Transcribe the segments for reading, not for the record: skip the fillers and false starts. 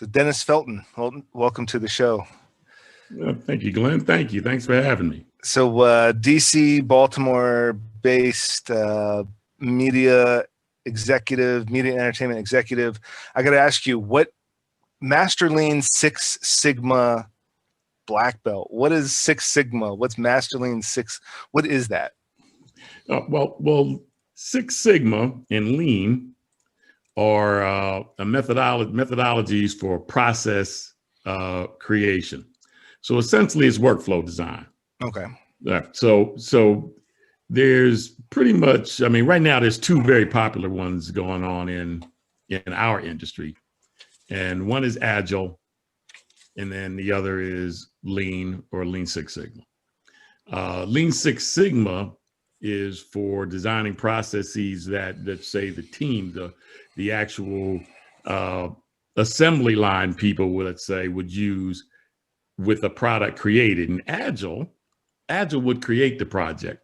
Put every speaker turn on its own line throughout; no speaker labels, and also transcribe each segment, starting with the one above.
So Dennis Felton, welcome to the show.
Thank you, Glenn. Thank you. Thanks for having me.
So DC, Baltimore-based media executive, media entertainment executive. I got to ask you, what Master Lean Six Sigma black belt? What is Six Sigma? What's Master Lean Six? What is that?
Well, Six Sigma and Lean are methodologies for process creation. So essentially, it's workflow design.
Okay.
So there's pretty much, I mean, right now there's two very popular ones going on in our industry, and one is Agile, and then the other is Lean or Lean Six Sigma. Lean Six Sigma is for designing processes that say the team, the actual assembly line people, let's say, would use with a product created. And Agile would create the project.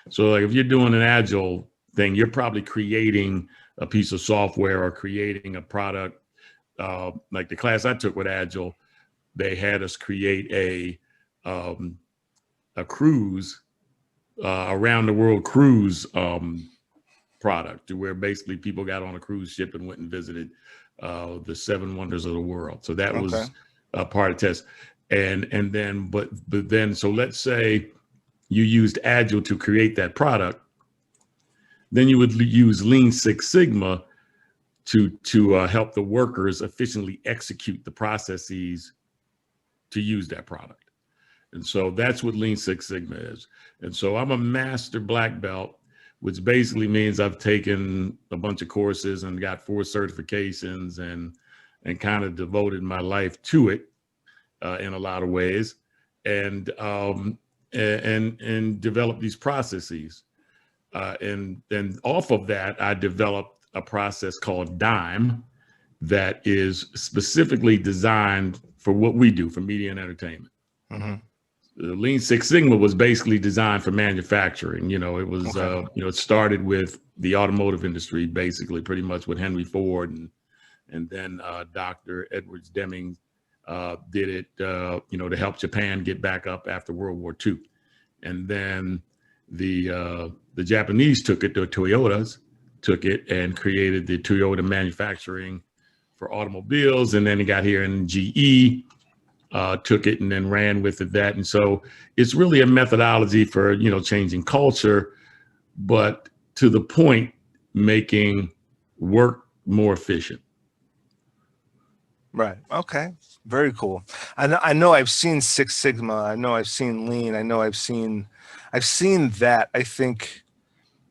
So like if you're doing an Agile thing, you're probably creating a piece of software or creating a product. Like the class I took with Agile, they had us create a cruise, around the world cruise product, to where basically people got on a cruise ship and went and visited the 7 wonders of the world. So that was a part of the test. And then, but then, so let's say you used Agile to create that product, then you would use Lean Six Sigma to help the workers efficiently execute the processes to use that product. And so that's what Lean Six Sigma is. And so I'm a master black belt, which basically means I've taken a bunch of courses and got 4 certifications and kind of devoted my life to it in a lot of ways, and developed these processes. And then off of that, I developed a process called DIME that is specifically designed for what we do for media and entertainment. Mm-hmm. The Lean Six Sigma was basically designed for manufacturing. You know, it was, it started with the automotive industry, basically, pretty much with Henry Ford, and then Dr. Edwards Deming did it, to help Japan get back up after World War II. And then the Japanese took it, the Toyotas took it and created the Toyota manufacturing for automobiles. And then it got here, and GE took it and then ran with it. And so it's really a methodology for, changing culture, but to the point, making work more efficient.
Right. Okay. Very cool. I know I've seen Six Sigma. I know I've seen Lean. I know I've seen that, I think,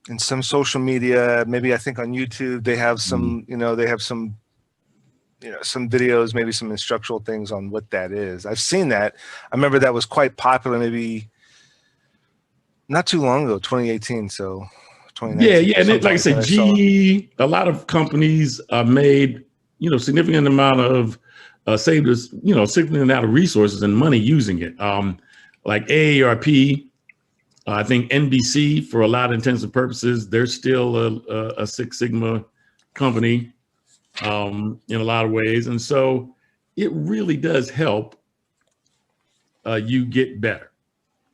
in some social media. Maybe I think on YouTube they have some, they have some, some videos, maybe some instructional things on what that is. I've seen that. I remember that was quite popular, maybe not too long ago, 2018. So 2019.
Yeah. And like I said, GE, a lot of companies made, significant amount of saved us, significant amount of resources and money using it. Like AARP, I think NBC, for a lot of intents and purposes, they're still a Six Sigma company in a lot of ways. And so it really does help you get better,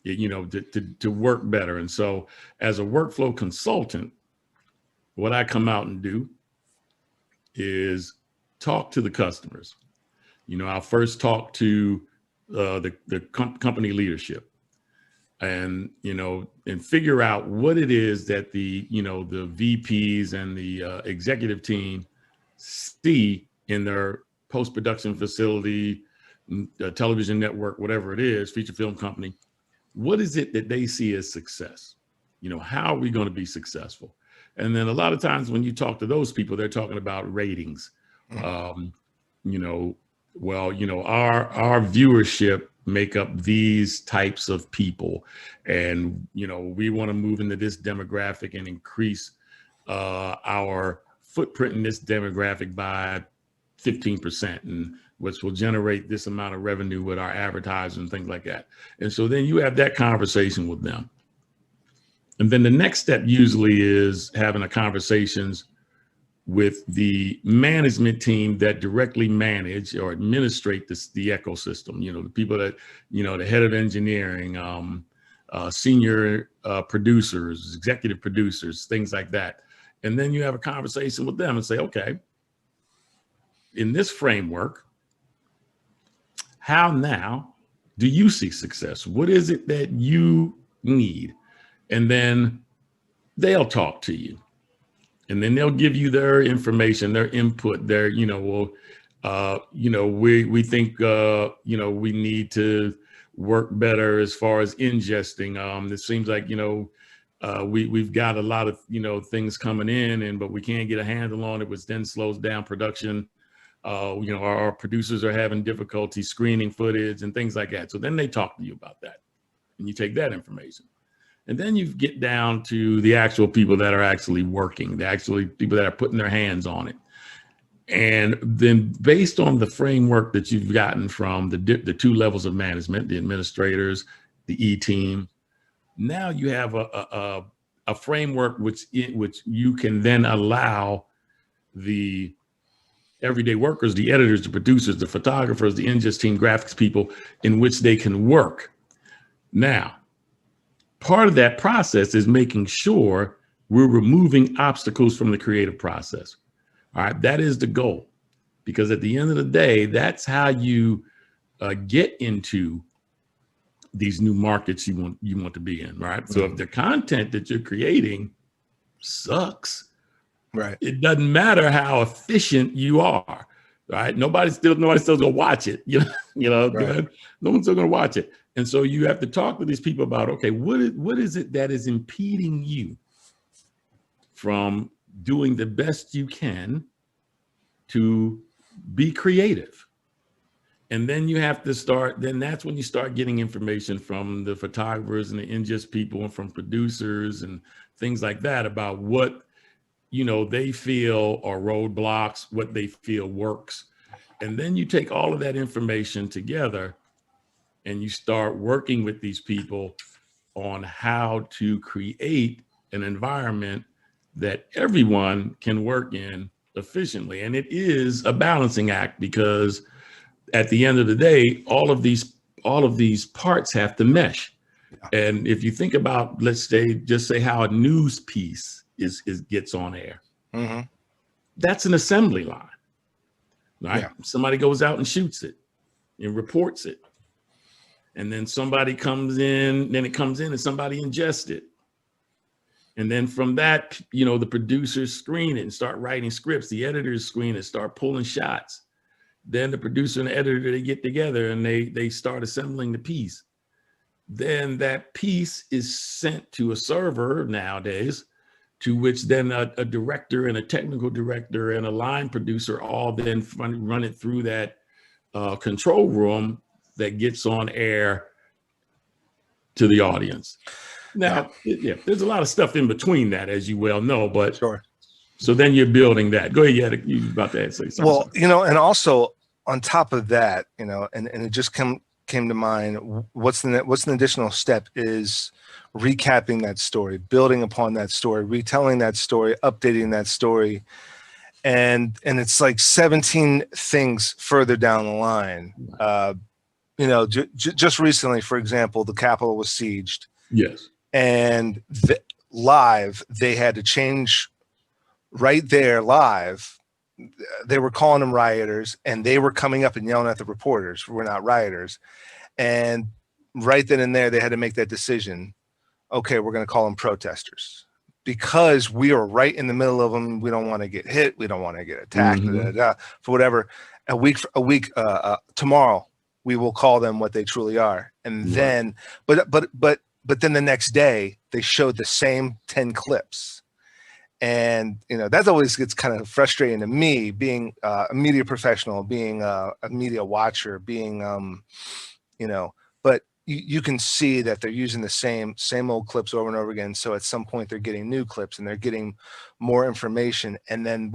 to work better. And so as a workflow consultant, what I come out and do is talk to the customers. I'll first talk to the company leadership, and figure out what it is that the VPs and the executive team see in their post-production facility, television network, whatever it is, feature film company. What is it that they see as success? How are we going to be successful? And then a lot of times when you talk to those people, they're talking about ratings. Our viewership make up these types of people, and we want to move into this demographic and increase our footprint in this demographic by 15%, and which will generate this amount of revenue with our advertisers and things like that. And so then you have that conversation with them, and then the next step usually is having a conversations with the management team that directly manage or administrate the ecosystem. You know, the people that, you know, the head of engineering, senior producers, executive producers, things like that. And then you have a conversation with them and say, okay, in this framework, how now do you see success? What is it that you need? And then they'll talk to you. And then they'll give you their information, their input, their, you know, well, you know, we think, you know, we need to work better as far as ingesting. It seems like, you know, we've got a lot of, you know, things coming in, but we can't get a handle on it, which then slows down production. You know, our producers are having difficulty screening footage and things like that. So then they talk to you about that, and you take that information. And then you get down to the actual people that are actually working, the actually people that are putting their hands on it. And then based on the framework that you've gotten from the two levels of management, the administrators, the E-team, now you have a framework which you can then allow the everyday workers, the editors, the producers, the photographers, the ingest team, graphics people, in which they can work. Now, part of that process is making sure we're removing obstacles from the creative process. All right, that is the goal, because at the end of the day, that's how you get into these new markets you want to be in, right? So if the content that you're creating sucks, right, it doesn't matter how efficient you are, right? Nobody's still gonna watch it, you know, right. No one's still gonna watch it. And so you have to talk to these people about, okay, what is it that is impeding you from doing the best you can to be creative? And then you have to start, then that's when you start getting information from the photographers and the ingest people and from producers and things like that about what, you know, they feel are roadblocks, what they feel works. And then you take all of that information together and you start working with these people on how to create an environment that everyone can work in efficiently. And it is a balancing act, because at the end of the day, all of these parts have to mesh. And if you think about, let's say, just say how a news piece gets on air, that's an assembly line, right? Yeah. Somebody goes out and shoots it and reports it. And then somebody comes in, then it comes in and somebody ingests it. And then from that, you know, the producers screen it and start writing scripts. The editors screen it, start pulling shots. Then the producer and the editor, they get together and they start assembling the piece. Then that piece is sent to a server nowadays, to which then a director and a technical director and a line producer all then run it through that control room that gets on air to the audience. Now, there's a lot of stuff in between that, as you well know, but sure. So then you're building that. Go ahead, you about to say something.
Well, you know, and also on top of that, you know, and it just came to mind, what's the additional step is recapping that story, building upon that story, retelling that story, updating that story. And it's like 17 things further down the line. You know, just recently, for example, the Capitol was sieged.
Yes.
And live, they had to change right there live. They were calling them rioters, and they were coming up and yelling at the reporters. We're not rioters. And right then and there, they had to make that decision. Okay, we're going to call them protesters, because we are right in the middle of them. We don't want to get hit. We don't want to get attacked. For whatever. A week tomorrow, we will call them what they truly are. And then, but then the next day, they showed the same 10 clips. And, you know, that always gets kind of frustrating to me, being a media professional, being a media watcher, being, you know, but you can see that they're using the same old clips over and over again. So at some point they're getting new clips and they're getting more information. And then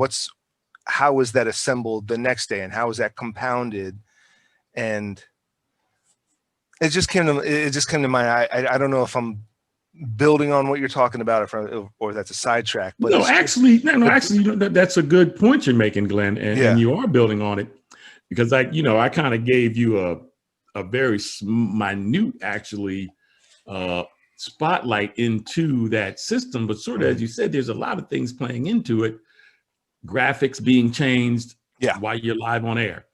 how is that assembled the next day, and how is that compounded? And it just came to mind. I don't know if I'm building on what you're talking about, or that's a sidetrack. But
no, actually, that's a good point you're making, Glenn, and you are building on it, because I kind of gave you a very minute, actually, spotlight into that system, but sort of, as you said, there's a lot of things playing into it. Graphics being changed while you're live on air.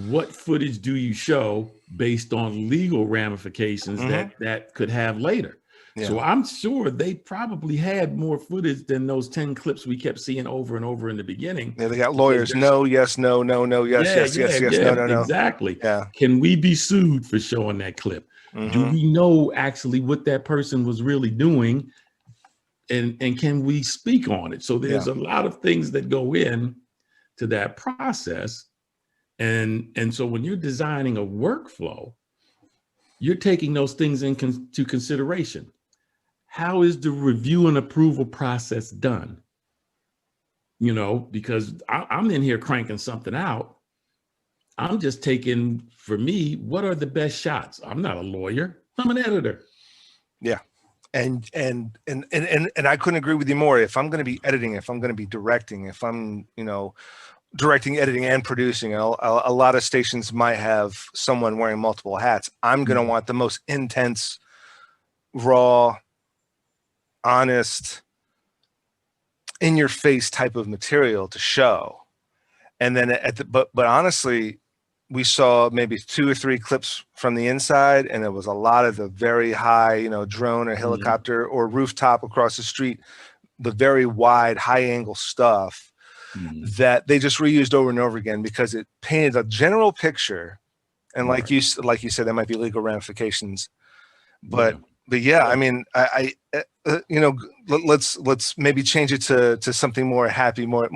What footage do you show based on legal ramifications that could have later? So I'm sure they probably had more footage than those 10 clips we kept seeing over and over in the beginning.
Yeah, they got lawyers. No, yes, no, no, no, yes, yes, no, no, no.
Exactly.
Yeah.
Can we be sued for showing that clip? Do we know actually what that person was really doing? And can we speak on it? So there's a lot of things that go in to that process. And so when you're designing a workflow, you're taking those things into consideration. How is the review and approval process done? Because I'm in here cranking something out. I'm just taking, for me, what are the best shots? I'm not a lawyer. I'm an editor. Yeah.
And I couldn't agree with you more. If I'm going to be editing, if I'm going to be directing, if I'm, directing, editing, and producing, a lot of stations might have someone wearing multiple hats. I'm going to want the most intense, raw, honest, in your face type of material to show. And then but honestly, we saw maybe 2 or 3 clips from the inside, and it was a lot of the very high, drone or helicopter or rooftop across the street, the very wide, high angle stuff that they just reused over and over again because it painted a general picture. And like you said, there might be legal ramifications, but yeah, I mean, let's maybe change it to something more happy, more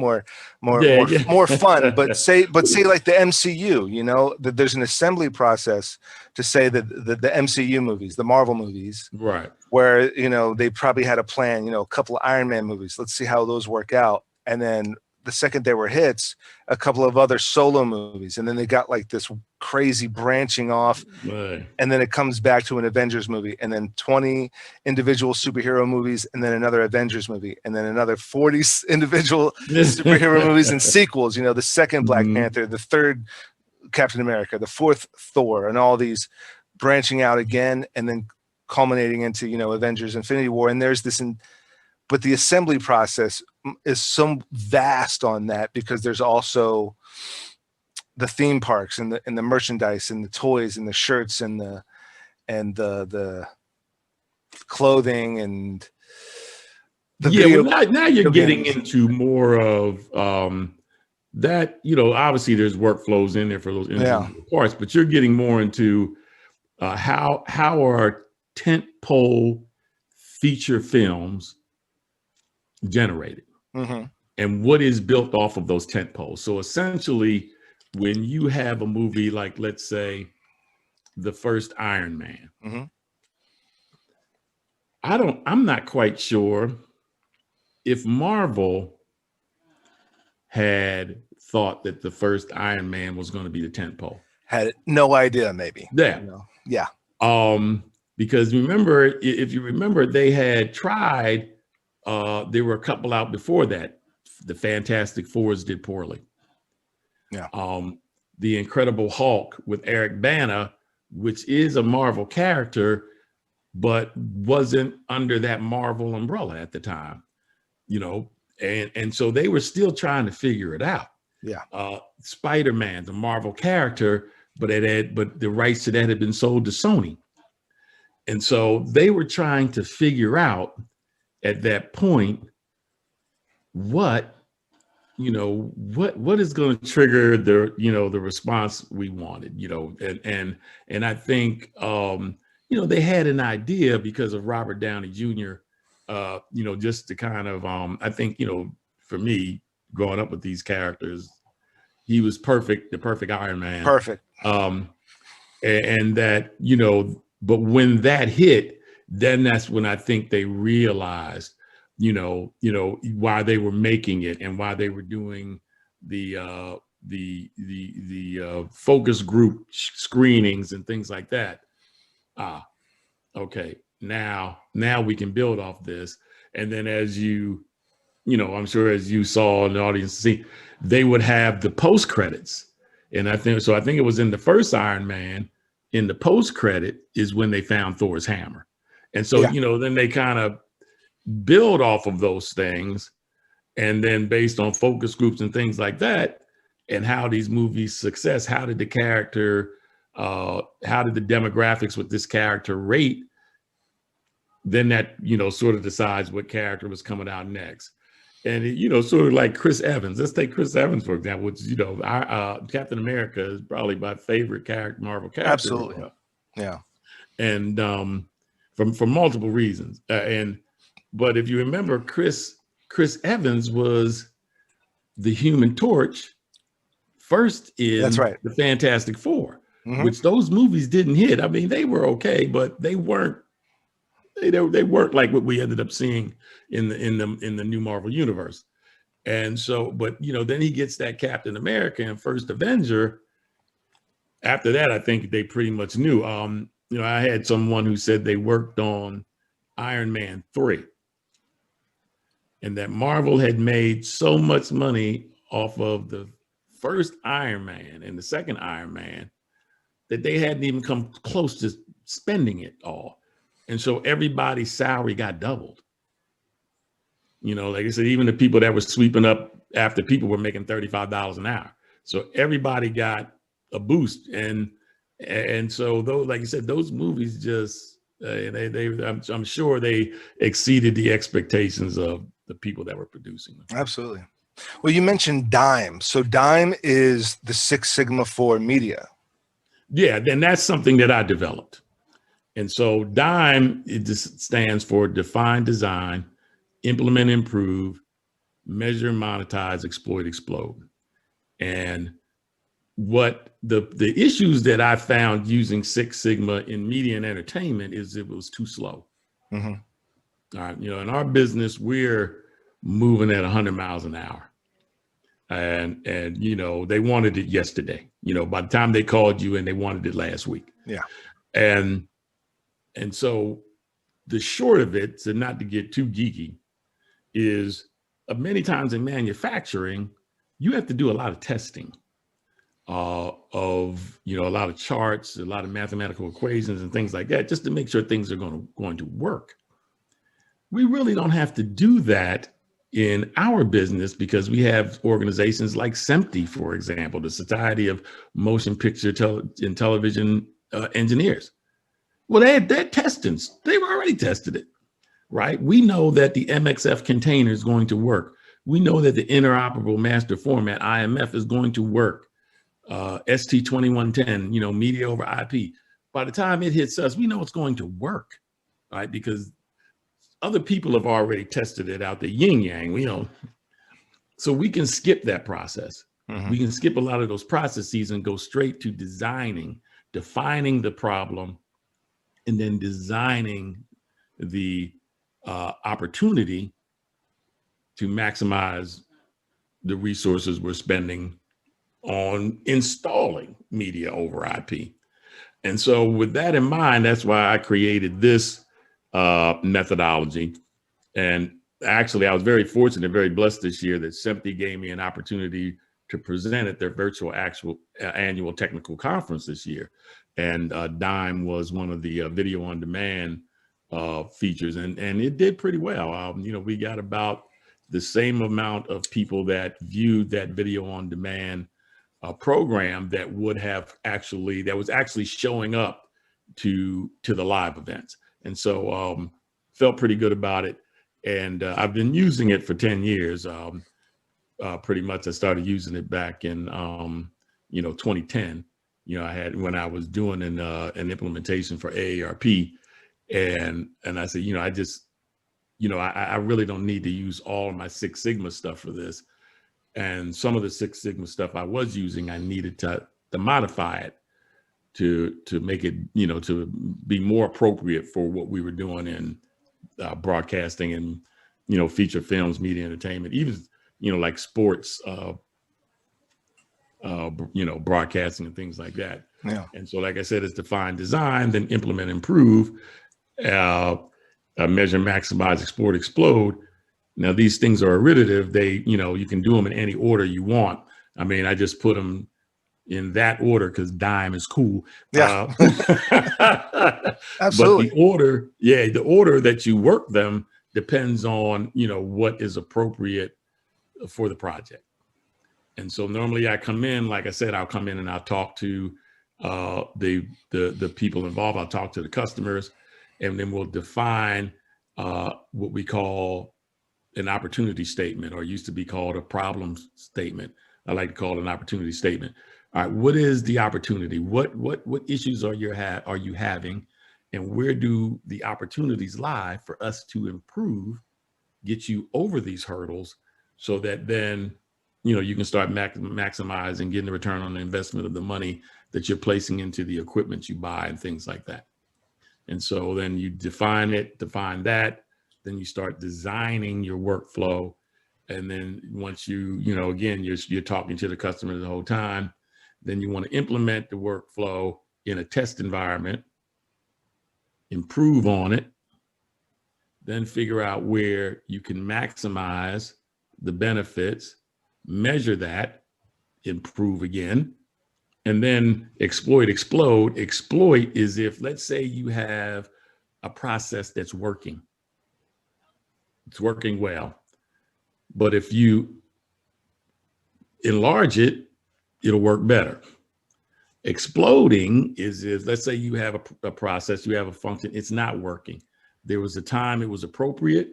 fun. But say like the MCU, that there's an assembly process to say that the MCU movies, the Marvel movies, where they probably had a plan, a couple of Iron Man movies. Let's see how those work out, and then the second they were hits, a couple of other solo movies, and then they got like this crazy branching off, and then it comes back to an Avengers movie, and then 20 individual superhero movies, and then another Avengers movie, and then another 40 individual superhero movies and sequels. The second Black Panther, the third Captain America, the fourth Thor, and all these branching out again, and then culminating into Avengers Infinity War. And there's this but the assembly process is so vast on that, because there's also the theme parks and the merchandise and the toys and the shirts and the clothing and the video.
Now you're getting into more of that. Obviously there's workflows in there for those individual parts, but you're getting more into how are tentpole feature films generated, and what is built off of those tent poles. So essentially, when you have a movie like, let's say, the first Iron Man, I'm not quite sure if Marvel had thought that the first Iron Man was going to be the tent pole.
Had no idea, maybe.
Because if you remember, they had tried. There were a couple out before that. The Fantastic Fours did poorly. The Incredible Hulk with Eric Bana, which is a Marvel character, but wasn't under that Marvel umbrella at the time. And so they were still trying to figure it out. Spider-Man's a Marvel character, but the rights to that had been sold to Sony. And so they were trying to figure out at that point what is going to trigger the response we wanted, and I think they had an idea because of Robert Downey Jr. Just to kind of I think for me, growing up with these characters, he was perfect, the perfect Iron Man. And that, but when that hit, then that's when I think they realized, why they were making it and why they were doing the focus group screenings and things like that. Okay, now we can build off this. And then as you know, I'm sure as you saw in the audience see, they would have the post credits. And I think it was in the first Iron Man, in the post credit is when they found Thor's hammer. And so, you know, then they kind of build off of those things. And then based on focus groups and things like that, and how these movies success, how did the character, how did the demographics with this character rate? Then that, you know, sort of decides what character was coming out next. And, you know, sort of like Chris Evans. Let's take Chris Evans, for example, which, you know, Captain America is probably my favorite Marvel character.
Absolutely. Yeah.
And for multiple reasons. But if you remember, Chris Evans was the Human Torch first in the Fantastic Four, which those movies didn't hit. I mean, they were okay, but they weren't like what we ended up seeing in the new Marvel universe. And so, but you know, then he gets that Captain America and First Avenger. After that, I think they pretty much knew. You know, I had someone who said they worked on Iron Man 3, and that Marvel had made so much money off of the first Iron Man and the second Iron Man that they hadn't even come close to spending it all. And so everybody's salary got doubled. You know, like I said, even the people that were sweeping up after people were making $35 an hour. So everybody got a boost. And so those, like you said, those movies just, I'm sure they exceeded the expectations of the people that were producing them.
Absolutely. Well, you mentioned DIME. So DIME is the Six Sigma for media.
Yeah, then that's something that I developed. And so DIME, it just stands for Define, Design, Implement, Improve, Measure, Monetize, Exploit, Explode. And what the issues that I found using Six Sigma in media and entertainment is it was too slow. All right, you know, in our business, we're moving at 100 miles an hour. And you know, they wanted it yesterday. You know, by the time they called you and they wanted it last week.
Yeah.
And so the short of it, so not to get too geeky, is many times in manufacturing, you have to do a lot of testing of, you know, a lot of charts, a lot of mathematical equations and things like that, just to make sure things are going to work. We really don't have to do that in our business because we have organizations like SMPTE, for example, the Society of Motion Picture and Television Engineers. Well, they had their testings. They've already tested it, right? We know that the MXF container is going to work. We know that the interoperable master format, IMF, is going to work. ST2110, you know, media over IP. By the time it hits us, we know it's going to work, right? Because other people have already tested it out, the yin yang, you know. So we can skip that process. We can skip a lot of those processes and go straight to designing, defining the problem, and then designing the opportunity to maximize the resources we're spending on installing media over IP. And so with that in mind, that's why I created this methodology. And actually, I was very fortunate, very blessed this year that SMPTE gave me an opportunity to present at their virtual annual technical conference this year. And DIME was one of the video on demand features, and it did pretty well. You know, we got about the same amount of people that viewed that video on demand program that was actually showing up to the live events. And so felt pretty good about it. And I've been using it for 10 years. Pretty much I started using it back in, 2010. You know, when I was doing an implementation for AARP, and I said, you know, I really don't need to use all of my Six Sigma stuff for this. And some of the Six Sigma stuff I was using, I needed to modify it to make it, you know, to be more appropriate for what we were doing in broadcasting and, you know, feature films, media, entertainment, even, you know, like sports, you know, broadcasting and things like that.
Yeah.
And so, like I said, it's define, design, then implement, improve. measure, maximize, exploit, explode. Now these things are iterative. They, you can do them in any order you want. I mean, I just put them in that order because dime is cool.
Yeah.
But
Absolutely.
the order that you work them depends on, what is appropriate for the project. And so normally I come in, like I said, I'll come in and I'll talk to the people involved. I'll talk to the customers, and then we'll define what we call an opportunity statement, or used to be called a problem statement. I like to call it an opportunity statement. All right, what is the opportunity? What issues are you having, and where do the opportunities lie for us to improve, get you over these hurdles, so that then you can start maximizing, getting the return on the investment of the money that you're placing into the equipment you buy and things like that. And so then you define that, then you start designing your workflow. And then once again, you're talking to the customer the whole time, then you want to implement the workflow in a test environment, improve on it, then figure out where you can maximize the benefits, measure that, improve again, and then exploit, explode. Exploit is if, let's say you have a process that's working. It's working well. But if you enlarge it, it'll work better. Exploding is if, let's say you have a process, you have a function, it's not working. There was a time it was appropriate,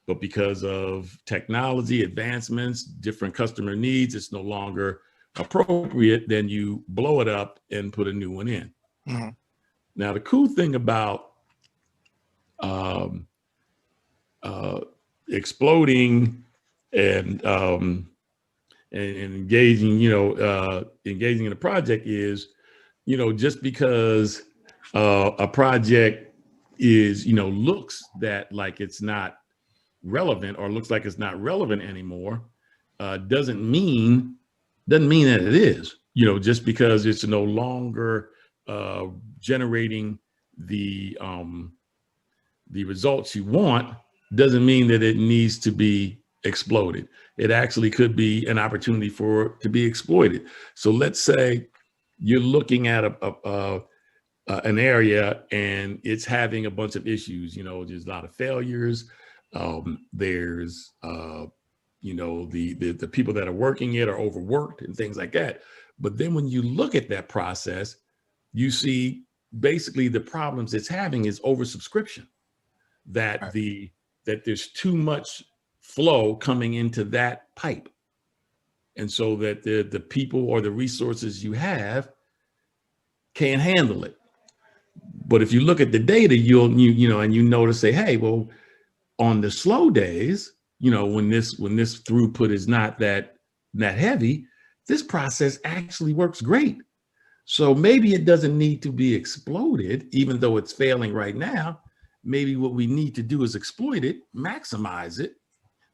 but because of technology advancements, different customer needs, it's no longer appropriate. Then you blow it up and put a new one in. Mm-hmm. Now, the cool thing about exploding and engaging, engaging in a project is, just because a project is, looks that like it's not relevant, or looks like it's not relevant anymore, doesn't mean that it is. Just because it's no longer generating the results you want, doesn't mean that it needs to be exploded. It actually could be an opportunity for it to be exploited. So let's say you're looking at an area and it's having a bunch of issues. There's a lot of failures. There's the people that are working it are overworked and things like that. But then when you look at that process, you see basically the problems it's having is oversubscription. That right. That there's too much flow coming into that pipe. And so that the people or the resources you have can't handle it. But if you look at the data, you notice, say, hey, well, on the slow days, when this throughput is not that heavy, this process actually works great. So maybe it doesn't need to be exploded, even though it's failing right now. Maybe what we need to do is exploit it, maximize it,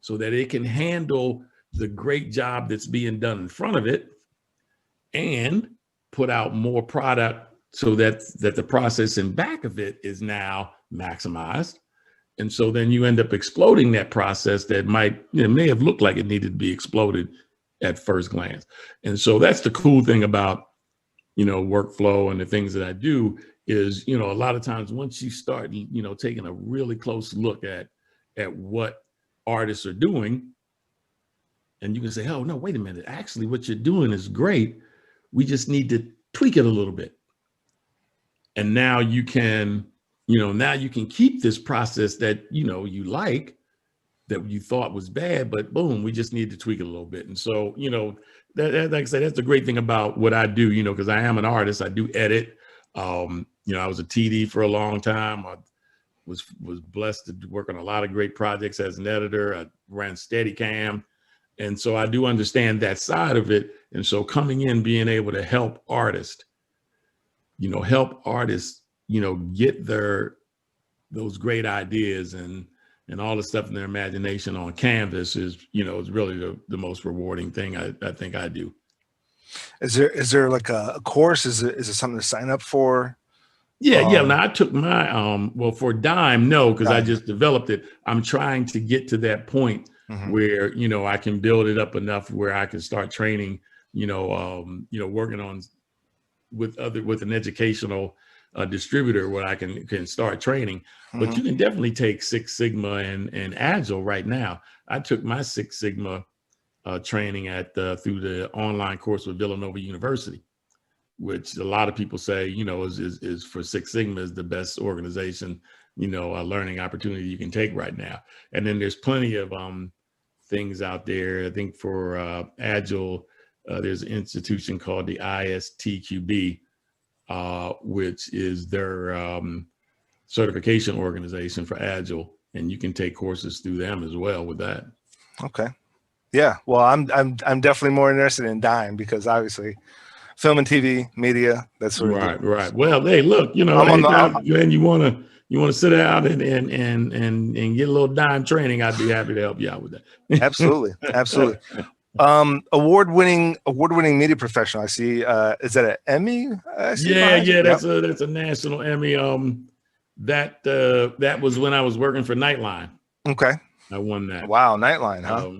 so that it can handle the great job that's being done in front of it, and put out more product so that the process in back of it is now maximized. And so then you end up exploding that process that may have looked like it needed to be exploded at first glance. And so that's the cool thing about, workflow and the things that I do is, a lot of times once you start, taking a really close look at what artists are doing, and you can say, oh no, wait a minute, actually what you're doing is great. We just need to tweak it a little bit. And now you can, keep this process that, you like, that you thought was bad, but boom, we just need to tweak it a little bit. And so, that like I said, that's the great thing about what I do, because I am an artist. I do edit. I was a TD for a long time. I was blessed to work on a lot of great projects as an editor. I ran Steadicam. And so I do understand that side of it. And so coming in, being able to help artists, get those great ideas and all the stuff in their imagination on canvas is really the most rewarding thing I think I do.
Is there like a course? Is it something to sign up for?
Yeah. Now I took my well, for Dime, no, because I
Dime.
just developed it. I'm trying to get to that point where, you know, I can build it up enough where I can start training, working on with an educational distributor where I can start training. But you can definitely take Six Sigma and Agile right now. I took my Six Sigma training through the online course with Villanova University, which a lot of people say, you know, is for Six Sigma is the best organization, you know, a learning opportunity you can take right now. And then there's plenty of things out there. I think for Agile, there's an institution called the ISTQB, which is their certification organization for Agile, and you can take courses through them as well with that.
Okay. Yeah. Well, I'm definitely more interested in Dime because obviously film and TV, media, that sort of thing.
Right. Well, hey, look, you know, and you wanna sit out and get a little Dime training, I'd be happy to help you out with that.
Absolutely. Award-winning media professional. I see. Is that an Emmy?
Yeah. That's a national Emmy. That was when I was working for Nightline.
Okay.
I won that.
Wow, Nightline, huh?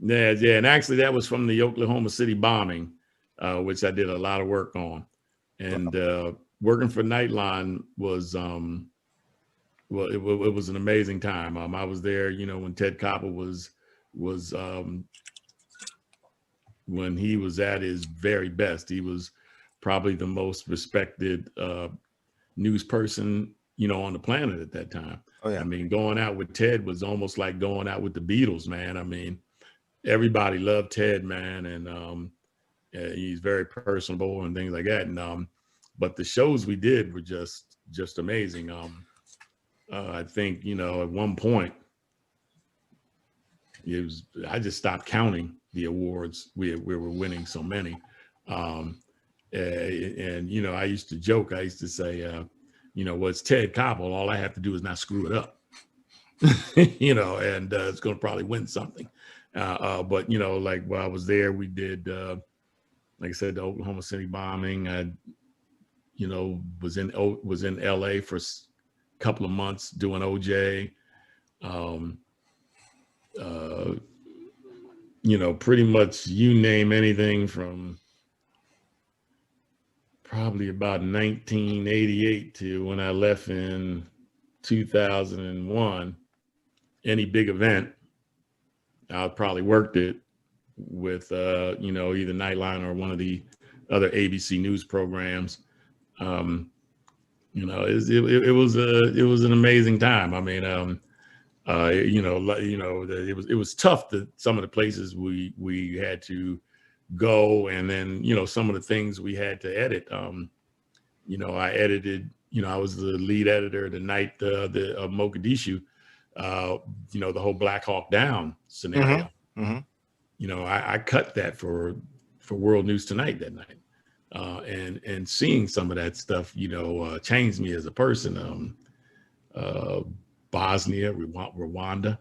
Yeah, and actually that was from the Oklahoma City bombing, which I did a lot of work on. And working for Nightline was well, it was an amazing time. I was there, you know, when Ted Koppel was when he was at his very best. He was probably the most respected news person, you know, on the planet at that time.
Oh, yeah.
I mean, going out with Ted was almost like going out with the Beatles, man. I mean, everybody loved Ted, man, and he's very personable and things like that. And but the shows we did were just amazing. I think, you know, at one point, I just stopped counting the awards. We were winning so many, and you know, I used to joke. I used to say, you know, well, it's Ted Koppel. All I have to do is not screw it up, you know, and it's going to probably win something. But you know, like while I was there, we did, like I said, the Oklahoma City bombing. I, you know, was in LA for a couple of months doing OJ. You know, pretty much you name anything from probably about 1988 to when I left in 2001, any big event, I probably worked it with, you know, either Nightline or one of the other ABC News programs. You know, it was an amazing time. I mean, you know, it was tough that some of the places we had to go, and then, you know, some of the things we had to edit. You know, I edited, you know, I was the lead editor the night of Mogadishu, you know, the whole Black Hawk Down scenario. You know, I cut that for World News Tonight that night. And seeing some of that stuff, you know, changed me as a person. Bosnia, Rwanda,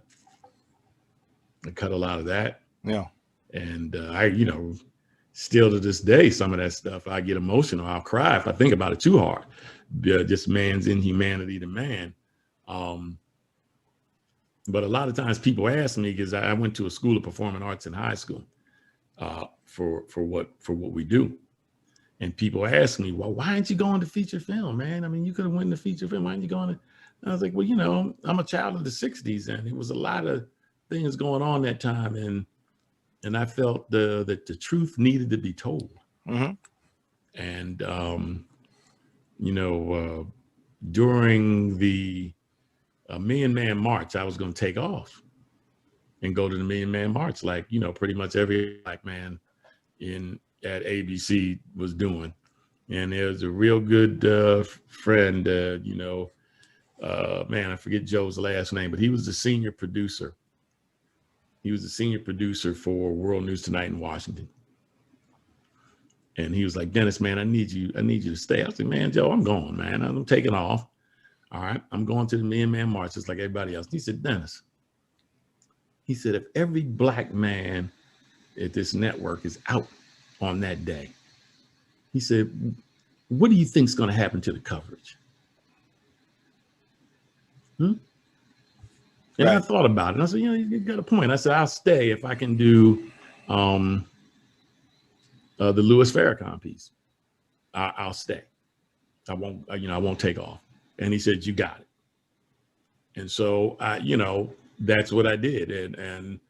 I cut a lot of that. Yeah. And I, you know, still to this day, some of that stuff, I get emotional. I'll cry if I think about it too hard. Just man's inhumanity to man. But a lot of times people ask me, because I went to a school of performing arts in high school for what we do. And people ask me, well, why aren't you going to feature film, man? I mean, you could have won the feature film. Why aren't you going to? And I was like, well, you know, I'm a child of the 60s, and there was a lot of things going on that time. And I felt that the truth needed to be told. And, you know, during the Million Man March, I was going to take off and go to the Million Man March, like, you know, pretty much every black man at ABC was doing. And there's a real good friend, you know, man, I forget Joe's last name, but he was the senior producer. He was the senior producer for World News Tonight in Washington. And he was like, Dennis, man, I need you to stay. I was like, man, Joe, I'm going, man. I'm taking off. All right, I'm going to the Million Man March just like everybody else. He said, Dennis, he said, if every black man at this network is out on that day, he said, what do you think is going to happen to the coverage? And I
Right.
thought about it. And I said, you got a point. I said, I'll stay if I can do the Louis Farrakhan piece. I'll stay. I won't take off. And he said, you got it. And so that's what I did. And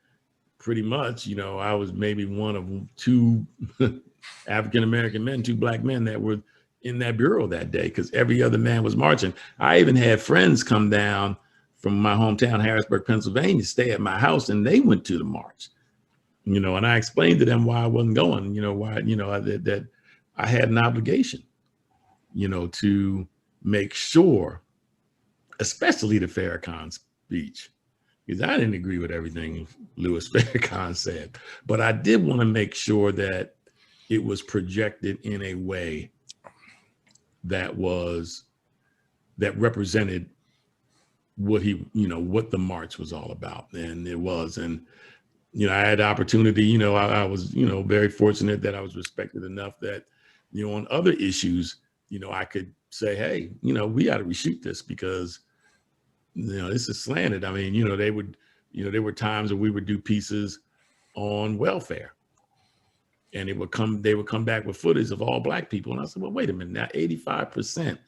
pretty much, I was maybe one of two African-American men, two black men that were in that bureau that day, because every other man was marching. I even had friends come down from my hometown, Harrisburg, Pennsylvania, stay at my house, and they went to the march. And I explained to them why I wasn't going, why, that I had an obligation, to make sure, especially the Farrakhan speech, because I didn't agree with everything Louis Farrakhan said, but I did want to make sure that it was projected in a way that represented what what the march was all about. And it was. And I had the opportunity, I was, very fortunate that I was respected enough that, on other issues, I could say, hey, we got to reshoot this because, this is slanted. I mean, there were times that we would do pieces on welfare and they would come back with footage of all black people. And I said, well, wait a minute, now 85%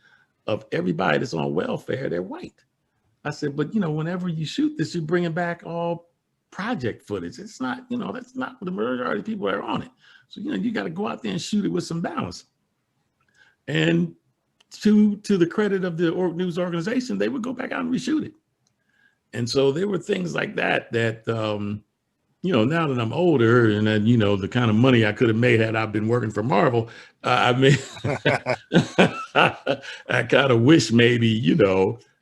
of everybody that's on welfare, they're white. I said, but whenever you shoot this, you're bringing back all project footage. It's not, that's not the majority of people that are on it. So, you got to go out there and shoot it with some balance. And to the credit of the news organization, they would go back out and reshoot it. And so there were things like that, now that I'm older and then, the kind of money I could have made had I been working for Marvel, I mean, I kind of wish maybe,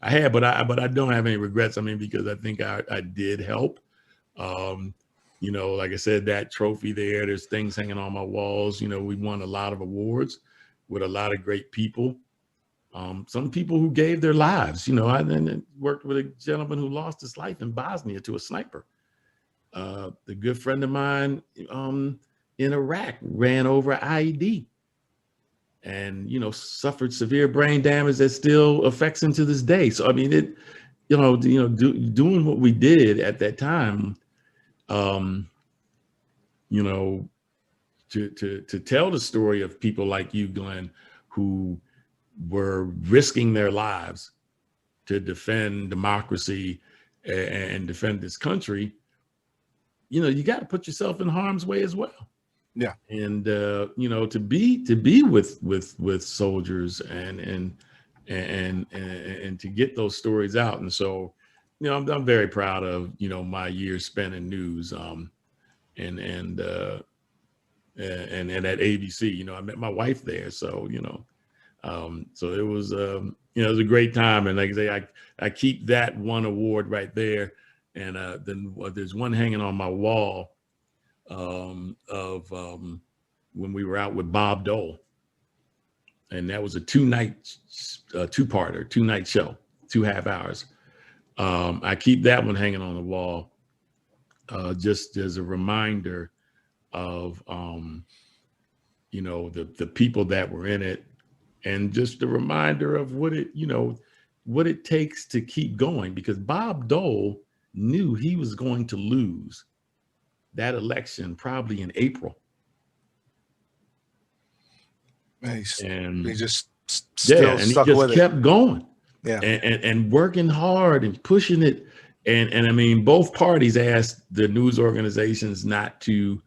I had, but I don't have any regrets. I mean, because I think I did help. Like I said, that trophy there's things hanging on my walls. We won a lot of awards with a lot of great people. Some people who gave their lives. I then worked with a gentleman who lost his life in Bosnia to a sniper. The good friend of mine in Iraq ran over IED and, suffered severe brain damage that still affects him to this day. So, I mean, doing what we did at that time, to tell the story of people like you, Glenn, who were risking their lives to defend democracy and defend this country, you got to put yourself in harm's way as well.
Yeah.
And to be with soldiers and to get those stories out. And so, I'm very proud of, my years spent in news, and at ABC, I met my wife there. So, so it was, it was a great time. And like I say, I keep that one award right there. And then there's one hanging on my wall of when we were out with Bob Dole. And that was a two-night show, 2.5 hours. I keep that one hanging on the wall just as a reminder of, the people that were in it, and just a reminder of what it takes to keep going, because Bob Dole knew he was going to lose that election probably in April.
And he just
still stuck with it. He just kept going.
Yeah.
And working hard and pushing it. And I mean, both parties asked the news organizations not to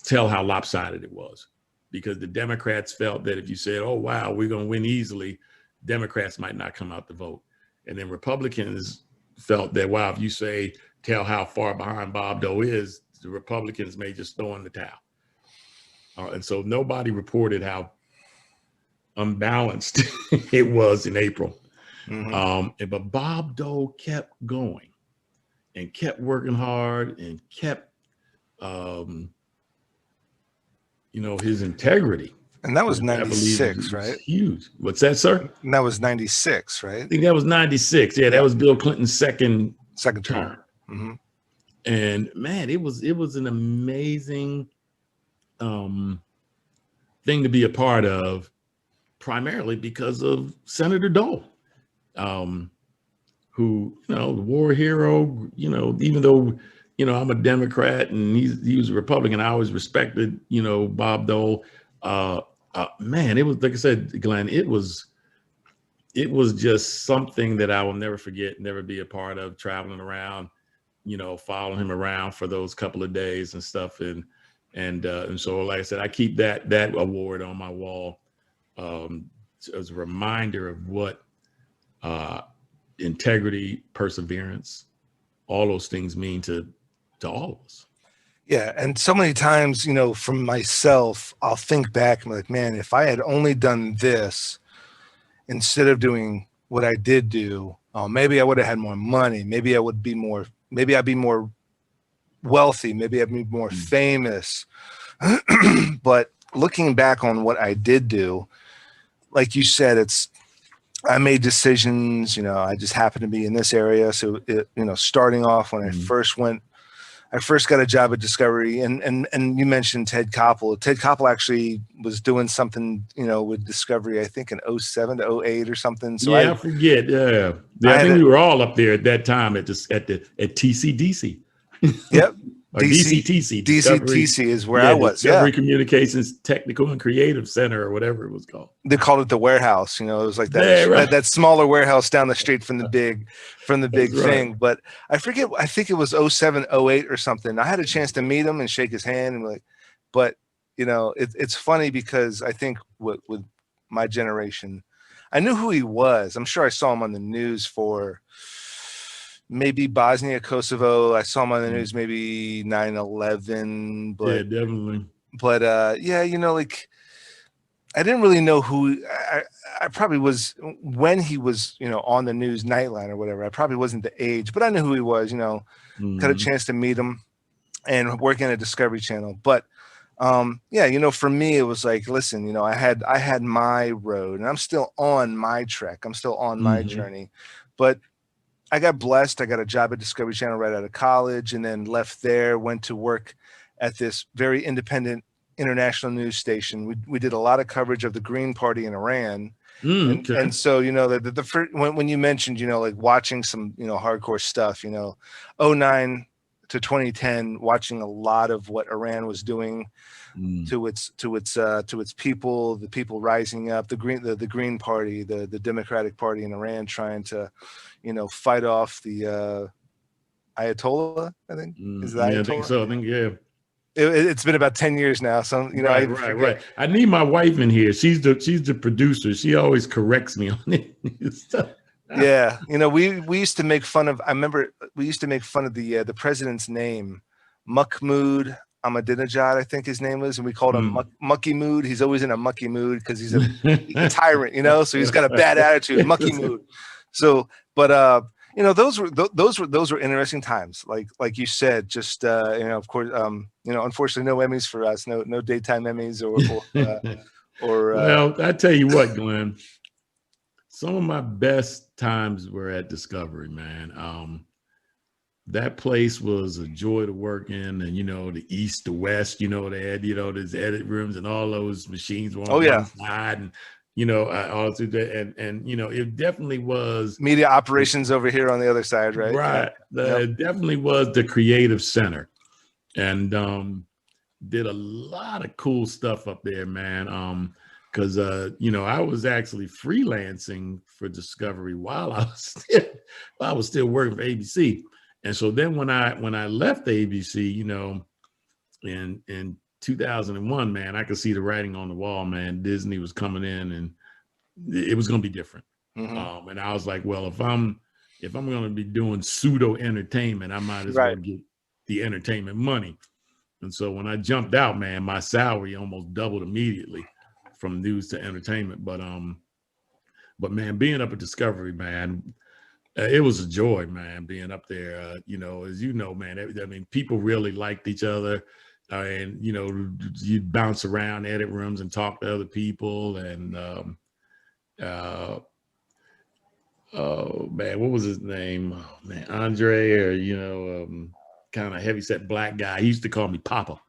tell how lopsided it was, because the Democrats felt that if you said, oh, wow, we're going to win easily, Democrats might not come out to vote. And then Republicans felt that, wow, if you tell how far behind Bob Dole is, the Republicans may just throw in the towel. And so nobody reported how unbalanced it was in April. Mm-hmm. But Bob Dole kept going and kept working hard and kept, his integrity.
And that was 96, right?
Huge. What's that, sir?
And that was 96, right?
I think that was 96. Yeah, that was Bill Clinton's second term.
Mm-hmm.
And man, it was an amazing thing to be a part of, primarily because of Senator Dole. who, you know, the war hero, you know, even though, you know, I'm a Democrat and he was a Republican, I always respected, you know, Bob Dole. Man, it was, like I said, Glenn, it was just something that I will never forget, never be a part of, traveling around, you know, following him around for those couple of days and stuff. And so, like I said, I keep that award on my wall as a reminder of what integrity, perseverance, all those things mean to all of us.
Yeah. And so many times, you know, from myself, I'll think back and be like, man, if I had only done this instead of doing what I did do, maybe I would have had more money. Maybe I would be more, maybe I'd be more wealthy. Maybe I'd be more famous. But looking back on what I did do, like you said, I made decisions, you know, I just happened to be in this area. So, you know, starting off when I first got a job at Discovery, and you mentioned Ted Koppel. Ted Koppel actually was doing something, you know, with Discovery, I think in 07 to 08 or something. So
yeah, I forget. Yeah. I think we were all up there at that time at TCDC.
Yep.
Or DCTC.
DCTC is where I was.
Discovery Communications Technical and Creative Center, or whatever it was called.
They called it the warehouse. You know, it was like that that smaller warehouse down the street from the big thing. But I forget. I think it was 07, 08 or something. I had a chance to meet him and shake his hand and like, but you know, it's funny because I think with my generation, I knew who he was. I'm sure I saw him on the news for maybe Bosnia, Kosovo. I saw him on the news, maybe 9/11, but
yeah, definitely.
But yeah, you know, like I didn't really know who I probably was when he was, you know, on the news, Nightline or whatever. I probably wasn't the age, but I knew who he was, you know, got a chance to meet him and working at Discovery Channel. But yeah, you know, for me, it was like, listen, you know, I had my road and I'm still on my trek. I'm still on my journey, but I got blessed. I got a job at Discovery Channel right out of college and then left there, went to work at this very independent international news station. We did a lot of coverage of the Green Party in Iran. And so, you know, the first, when you mentioned, you know, like watching some, you know, hardcore stuff, you know, 09 to 2010, watching a lot of what Iran was doing to its people, the people rising up, the Green Party, the Democratic Party in Iran, trying to, you know, fight off the Ayatollah. I think is that
I think so. I think
it's been about 10 years now. So you know,
right. I need my wife in here. She's the producer. She always corrects me on it.
Yeah, you know, we used to make fun of. I remember we used to make fun of the president's name, Mahmoud Ahmadinejad, I think his name was, and we called him Mucky Mood. He's always in a mucky mood because he's a tyrant, you know. So he's got a bad attitude, mucky mood. So, but you know, those were interesting times. Like you said, just you know, of course, you know, unfortunately, no Emmys for us, no daytime Emmys or
well, I tell you what, Glenn. Some of my best times were at Discovery, man. That place was a joy to work in, and you know, the east to west, you know, they had, you know, there's edit rooms and all those machines were on one side, and you know, all through that, and you know, it definitely was
media operations over here on the other side, right?
Right. It definitely was the creative center, and did a lot of cool stuff up there, man. Because you know, I was actually freelancing for Discovery while I was still working for ABC. And so then when I left ABC, you know, in 2001, man, I could see the writing on the wall, man. Disney was coming in and it was going to be different. And I was like, well, if I'm going to be doing pseudo entertainment, I might as well get the entertainment money. And so when I jumped out, man, my salary almost doubled immediately from news to entertainment. But man, being up at Discovery, man, it was a joy, man, being up there. You know, as you know, man, I mean, people really liked each other. And, you know, you'd bounce around edit rooms and talk to other people. And, oh, man, what was his name? Oh, man, Andre, or, you know, kind of heavyset black guy. He used to call me Papa.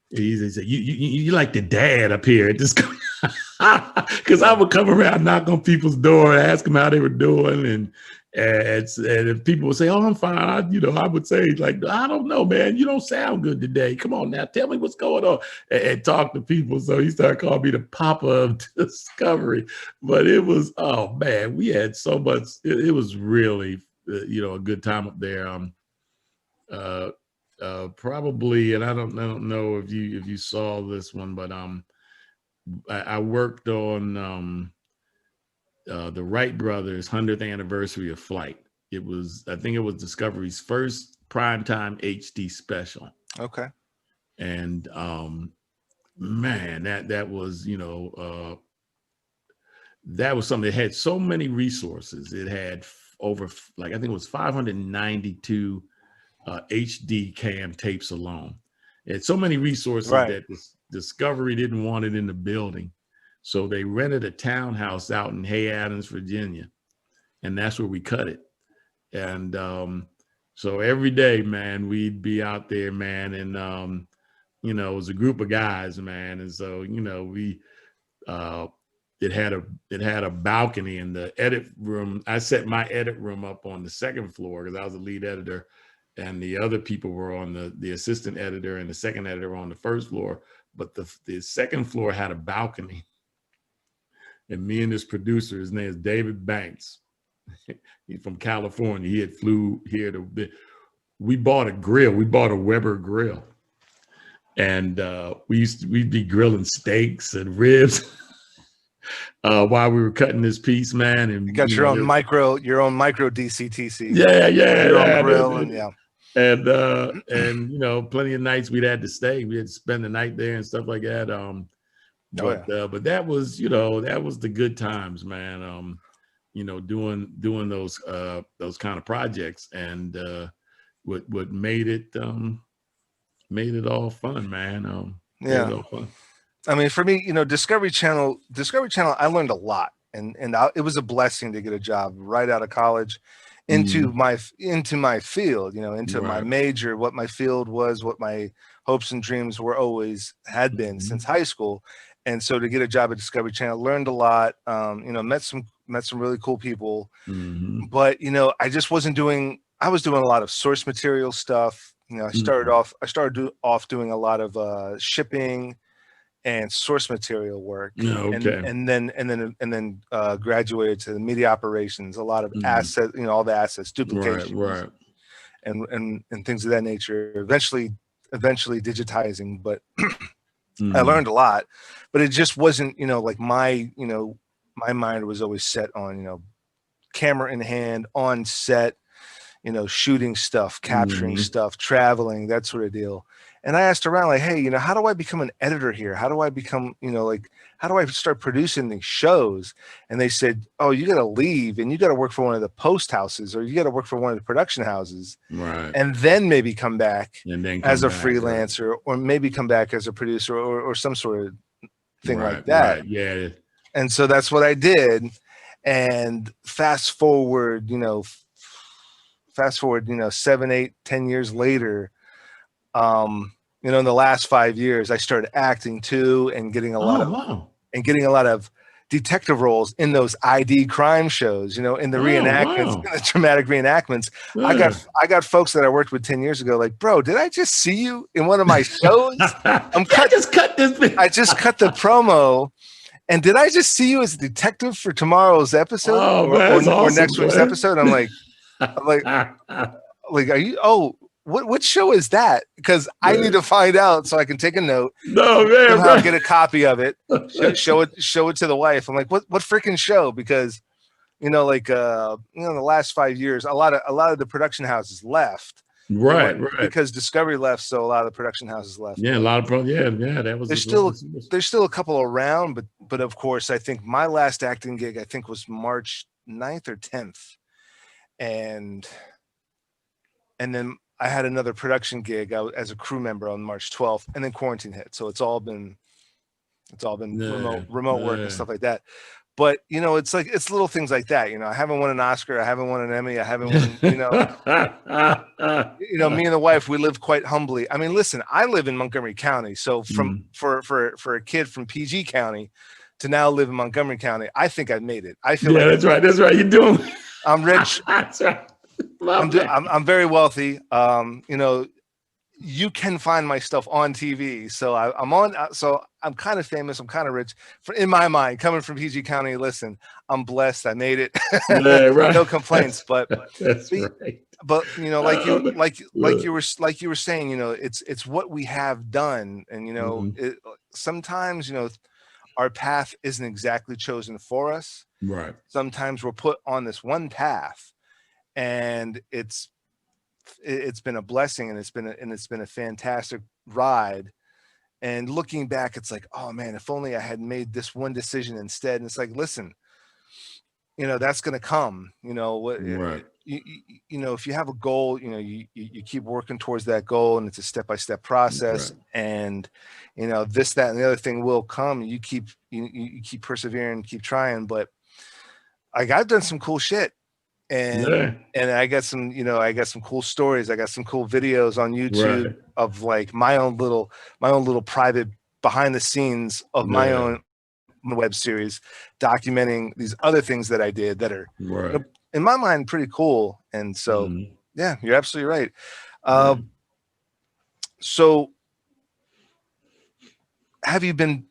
He said, you like the dad up here at this, because I would come around, knock on people's door, ask them how they were doing, and And if people would say, "Oh, I'm fine," I would say, like, "I don't know, man. You don't sound good today. Come on now, tell me what's going on," and talk to people. So he started calling me the Papa of Discovery. But it was, oh man, we had so much. It was really, a good time up there. Probably, and I don't know if you saw this one, but I worked on the Wright brothers' 100th anniversary of flight. I think it was Discovery's first primetime HD special.
Okay.
And man, that was, that was something that had so many resources. It had over, like, I think it was 592 HD cam tapes alone. It had so many resources that Discovery didn't want it in the building. So they rented a townhouse out in Hay Adams, Virginia, and that's where we cut it. And so every day, man, we'd be out there, man, and it was a group of guys, man, and so we it had a balcony in the edit room. I set my edit room up on the second floor because I was the lead editor, and the other people were on the assistant editor and the second editor were on the first floor. But the second floor had a balcony. And me and this producer, his name is David Banks. He's from California. He had flew here we bought a grill. We bought a Weber grill. And we'd be grilling steaks and ribs while we were cutting this piece, man. And
you got your own micro DCTC.
Yeah.
Your own grill
and plenty of nights we'd had to stay. We had to spend the night there and stuff like that. But that was, that was the good times, man. Doing those kind of projects, and what made it all fun, man.
Yeah. All fun. I mean, for me, Discovery Channel, I learned a lot, and it was a blessing to get a job right out of college into my field, into my major, what my field was, what my hopes and dreams had been since high school. And so to get a job at Discovery Channel, learned a lot, met some really cool people, but, I just wasn't I was doing a lot of source material stuff. I started off doing a lot of shipping and source material work, and then graduated to the media operations, a lot of assets, all the assets, duplications, right. and things of that nature. Eventually digitizing, but I learned a lot, but it just wasn't, like my mind was always set on, camera in hand, on set, shooting stuff, capturing stuff, traveling, that sort of deal. And I asked around, like, hey, how do I become an editor here? How do I become, how do I start producing these shows? And they said, oh, you got to leave and you got to work for one of the post houses, or you got to work for one of the production houses, right? And then maybe come back as a freelancer, or maybe come back as a producer, or some sort of thing like that. Right. Yeah. And so that's what I did. And fast forward, 7, 8, 10 years later, in the last 5 years, I started acting too, and getting a lot of detective roles in those ID crime shows, in the reenactments, in the dramatic reenactments. Yeah. I got folks that I worked with 10 years ago, like, bro, did I just see you in one of my shows? I just cut the promo. And did I just see you as a detective for tomorrow's episode or next week's episode? I'm like, are you? Oh, what show is that? Because I need to find out so I can take a note. No, man, I'll get a copy of it. Show it to the wife. I'm like, what freaking show? Because the last 5 years, a lot of the production houses left. Right. Because Discovery left, so a lot of the production houses left. Yeah, a lot of that was. There's still a couple around, but of course, I think my last acting gig was March 9th or 10th, and then I had another production gig as a crew member on March 12th, and then quarantine hit, so it's all been remote work and stuff like that. But it's little things like that. I haven't won an Oscar. I haven't won an Emmy. I haven't won. Me and the wife, we live quite humbly. I mean, listen, I live in Montgomery County, so for a kid from PG County to now live in Montgomery County, I think I made it. I feel like
that's right. You're doing.
I'm rich.
That's right.
I'm very wealthy. You know, you can find my stuff on TV. So I'm on. So I'm kind of famous. I'm kind of rich. In my mind, coming from PG County, listen, I'm blessed. I made it.
Yeah, right.
No complaints. But
that's right.
But you know, like
Look.
you were saying, you know, it's what we have done, and you know, sometimes, you know, our path isn't exactly chosen for us.
Right.
Sometimes we're put on this one path, and it's been a blessing, and it's been a fantastic ride. And looking back, it's like, oh man, if only I had made this one decision instead. And it's like, listen, you know, that's going to come, you know, what,
Right.
you know, if you have a goal, you know, you keep working towards that goal, and it's a step-by-step process.
Right.
And, you know, this, that, and the other thing will come. You keep persevering, keep trying. But like, I've done some cool shit. And I got some, you know, I got some cool stories. I got some cool videos on YouTube of like my own little private behind the scenes of my own web series, documenting these other things that I did that are, you know, in my mind, pretty cool. And so, yeah, you're absolutely right. So have you been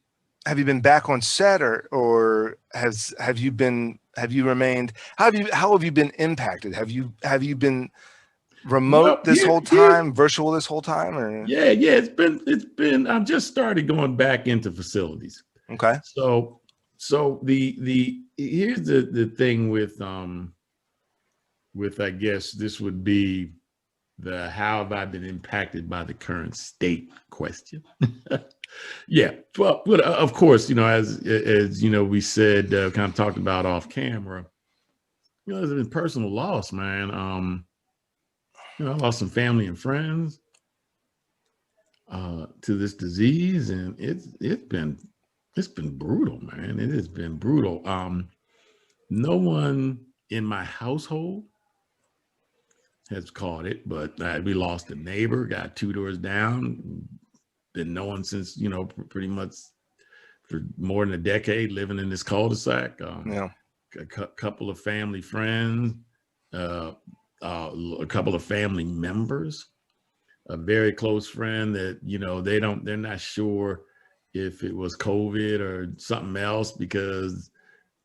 back on set, or have you remained, how have you been impacted? Have you been remote this whole time, virtual this whole time, or?
Yeah, it's been I've just started going back into facilities.
Okay.
So the here's the thing with I guess this would be the how have I been impacted by the current state question. Yeah, well, of course, you know, as you know, we said, kind of talked about off camera, you know, there's been personal loss, man. You know, I lost some family and friends to this disease, and it's been brutal, man. It has been brutal. No one in my household has caught it, but we lost a neighbor, got 2 doors down, been knowing since, you know, pretty much for more than a decade, living in this cul-de-sac. A couple of family friends, a couple of family members, a very close friend that, you know, they're not sure if it was COVID or something else, because,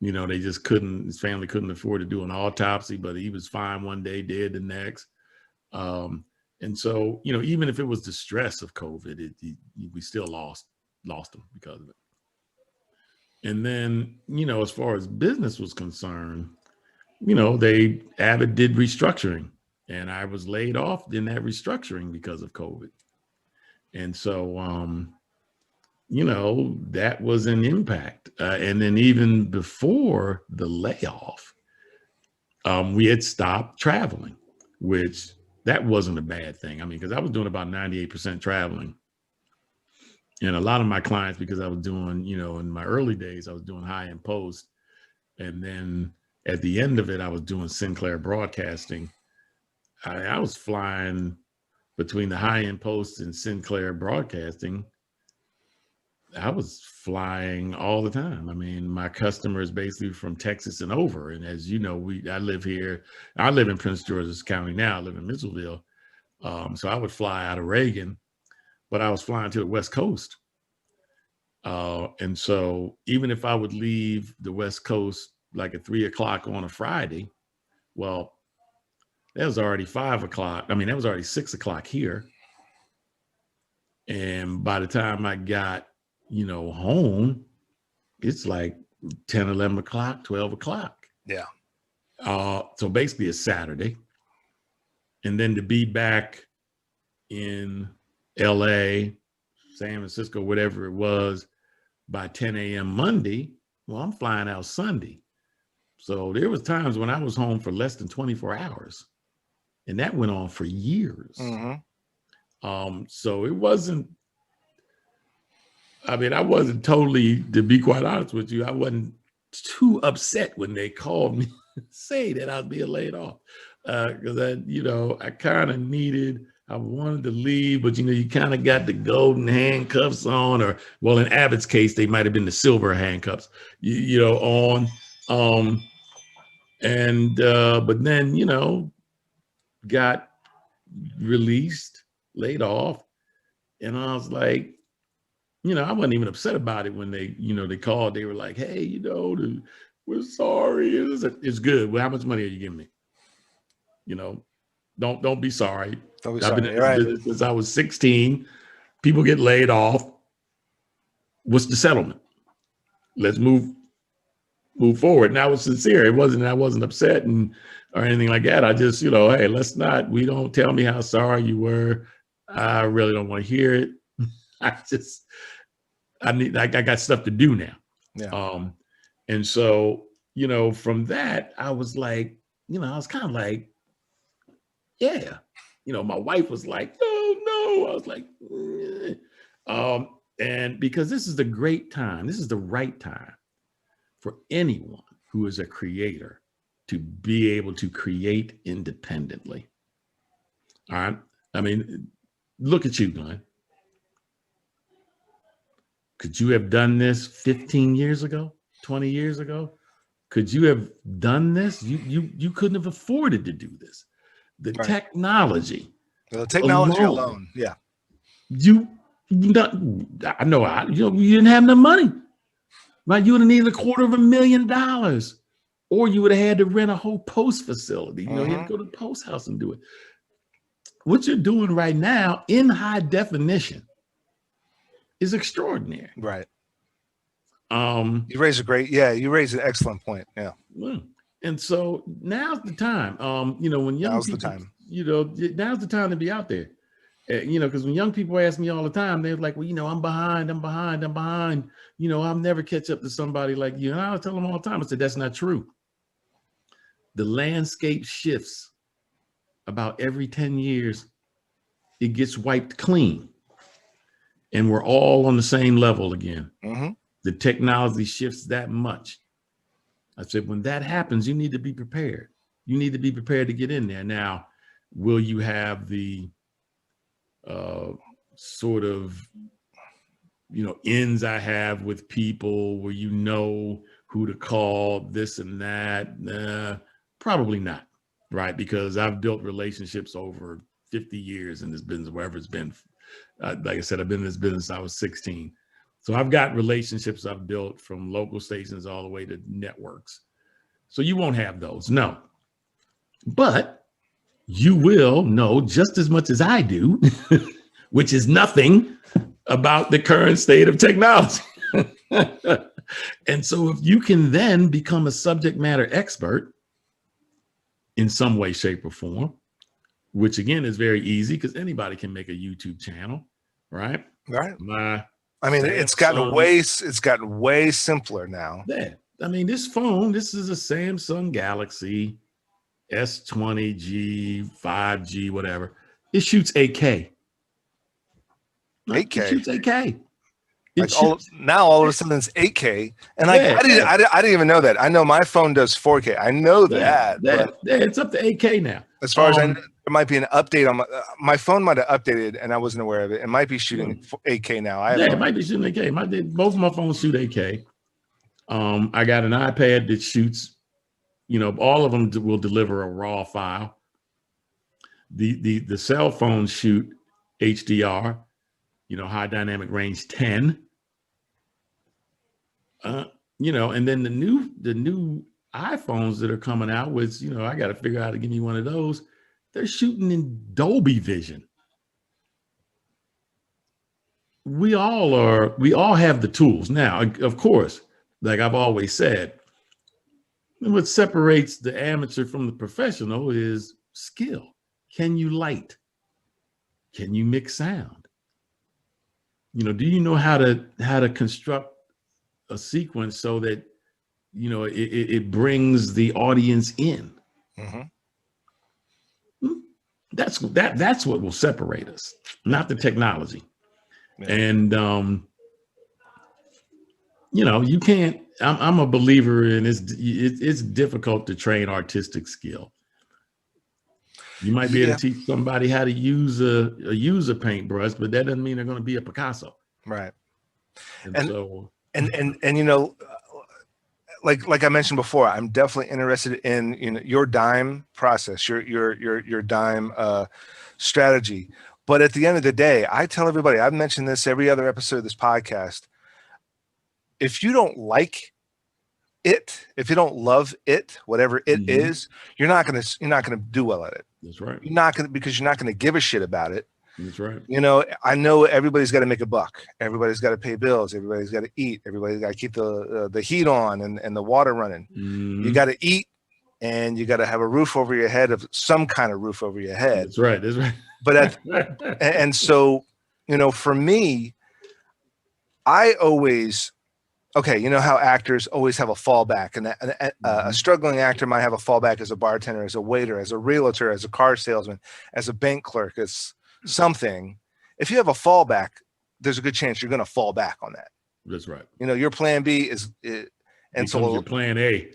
you know, his family couldn't afford to do an autopsy, but he was fine one day, dead the next. And so, you know, even if it was the stress of COVID, we still lost him because of it. And then, you know, as far as business was concerned, you know, Avid did restructuring, and I was laid off in that restructuring because of COVID. And so, you know, that was an impact. And then even before the layoff, we had stopped traveling, which that wasn't a bad thing. I mean, because I was doing about 98% traveling. And a lot of my clients, because I was doing, you know, in my early days, I was doing high-end post. And then at the end of it, I was doing Sinclair Broadcasting. I was flying between the high-end post and Sinclair Broadcasting. I was flying all the time. I mean, my customers basically from Texas and over. And as you know, I live here. I live in Prince George's County now. I live in Mitchellville. So I would fly out of Reagan, but I was flying to the West Coast. And so even if I would leave the West Coast like at 3 o'clock on a Friday, well, that was already 5 o'clock. I mean, that was already 6 o'clock here. And by the time I got, you know, home, it's like 10, 11 o'clock, 12 o'clock.
Yeah.
So basically it's Saturday. And then to be back in LA, San Francisco, whatever it was, by 10 a.m. Monday, well, I'm flying out Sunday. So there was times when I was home for less than 24 hours. And that went on for years. So it wasn't, I mean, I wasn't totally, to be quite honest with you, I wasn't too upset when they called me say that I'd be laid off. Because I kind of I wanted to leave, but you kind of got the golden handcuffs on, or well, in Abbott's case, they might have been the silver handcuffs, on. And but then, you know, got released, laid off, and I was like, you know, I wasn't even upset about it when they, you know, they called. They were like, "Hey, you know, we're sorry. It's good. Well, how much money are you giving me? You know, don't be sorry.
Don't be
I've been
sorry.
in this business since I was 16. People get laid off. What's the settlement? Let's move forward." And I was sincere. I wasn't upset or anything like that. I just, you know, hey, we don't tell me how sorry you were. I really don't want to hear it. I got stuff to do now.
Yeah.
And so, you know, from that, I was like, you know, I was kind of like, yeah. You know, my wife was like, no. I was like, eh. And because this is the right time for anyone who is a creator to be able to create independently. All right. I mean, look at you, Glenn. Could you have done this 15 years ago, 20 years ago? Could you have done this? You couldn't have afforded to do this. The technology.
The technology alone. Yeah.
You didn't have enough money. Right? You would have needed $250,000. Or you would have had to rent a whole post facility. You know, you had to go to the post house and do it. What you're doing right now in high definition is extraordinary.
Right. You raise an excellent point. Yeah.
And so now's the time. You know, when young people, you know, now's the time to be out there. You know, because when young people ask me all the time, they're like, well, you know, I'm behind. You know, I'll never catch up to somebody like you. And I'll tell them all the time, I said, that's not true. The landscape shifts about every 10 years. It gets wiped clean. And we're all on the same level again. The technology shifts that much. I said, when that happens, you need to be prepared. You need to be prepared to get in there. Now, will you have the sort of, you know, ends I have with people where you know who to call, this and that? Probably not, right? Because I've built relationships over 50 years in this business, wherever it's been. Like I said, I've been in this business since I was 16. So I've got relationships I've built from local stations all the way to networks. So you won't have those, no. But you will know just as much as I do, which is nothing, about the current state of technology. And so if you can then become a subject matter expert in some way, shape, or form, which again is very easy because anybody can make a YouTube channel, right?
Right. I mean, it's gotten way simpler now.
Yeah. I mean, this is a Samsung Galaxy S20G, 5G, whatever. It shoots 8K.
8K.
It shoots 8K.
Now all of a sudden it's 8K, and I didn't even know that. I know my phone does 4K. I know that. But
it's up to 8K now.
As far as I know, there might be an update on my phone. Might have updated, and I wasn't aware of it. It might be shooting 8K now.
It might be shooting 8K. Both of my phones shoot 8K. I got an iPad that shoots. You know, all of them will deliver a raw file. The cell phones shoot HDR. You know, high dynamic range 10. You know, and then the new iPhones that are coming out with, you know, I got to figure out how to give me one of those. They're shooting in Dolby Vision. We all have the tools. Now, of course, like I've always said, what separates the amateur from the professional is skill. Can you light? Can you mix sound? You know, do you know how to construct a sequence so that, you know, it brings the audience in? That's what will separate us, not the technology. Yeah. And you know, you can't. I'm a believer in it's difficult to train artistic skill. You might be able to teach somebody how to use a paintbrush, but that doesn't mean they're going to be a Picasso.
Right.
And so,
and you know, like I mentioned before, I'm definitely interested in your dime process, your dime strategy. But at the end of the day, I tell everybody, I've mentioned this every other episode of this podcast. If you don't like it, if you don't love it, whatever it is, you're not gonna do well at it.
That's right.
Because you're not gonna give a shit about it.
That's right.
I know everybody's got to make a buck. Everybody's got to pay bills. Everybody's got to eat. Everybody's got to keep the heat on and the water running. You got to eat, and you got to have a roof over your head, of some kind of roof over your head.
That's right. That's right.
But and so, for me, I always, okay, you know how actors always have a fallback, and a struggling actor might have a fallback as a bartender, as a waiter, as a realtor, as a car salesman, as a bank clerk, as something. If you have a fallback, there's a good chance you're going to fall back on that.
That's right.
Your plan B is, and so
your plan A.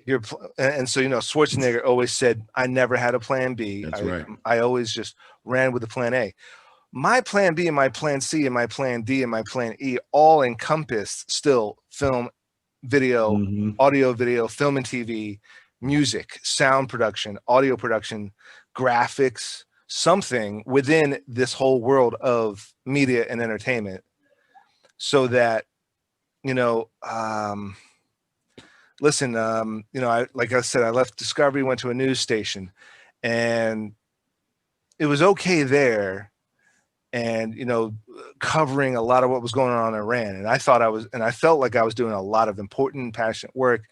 And so Schwarzenegger always said, "I never had a plan B.
That's right.
I always just ran with the plan A." My plan B and my plan C and my plan D and my plan E all encompass still film, video, audio, video, film and TV, music, sound production, audio production, graphics, something within this whole world of media and entertainment, so that, listen, like I said, I left Discovery, went to a news station, and it was okay there, and covering a lot of what was going on in Iran, and I felt like I was doing a lot of important, passionate work.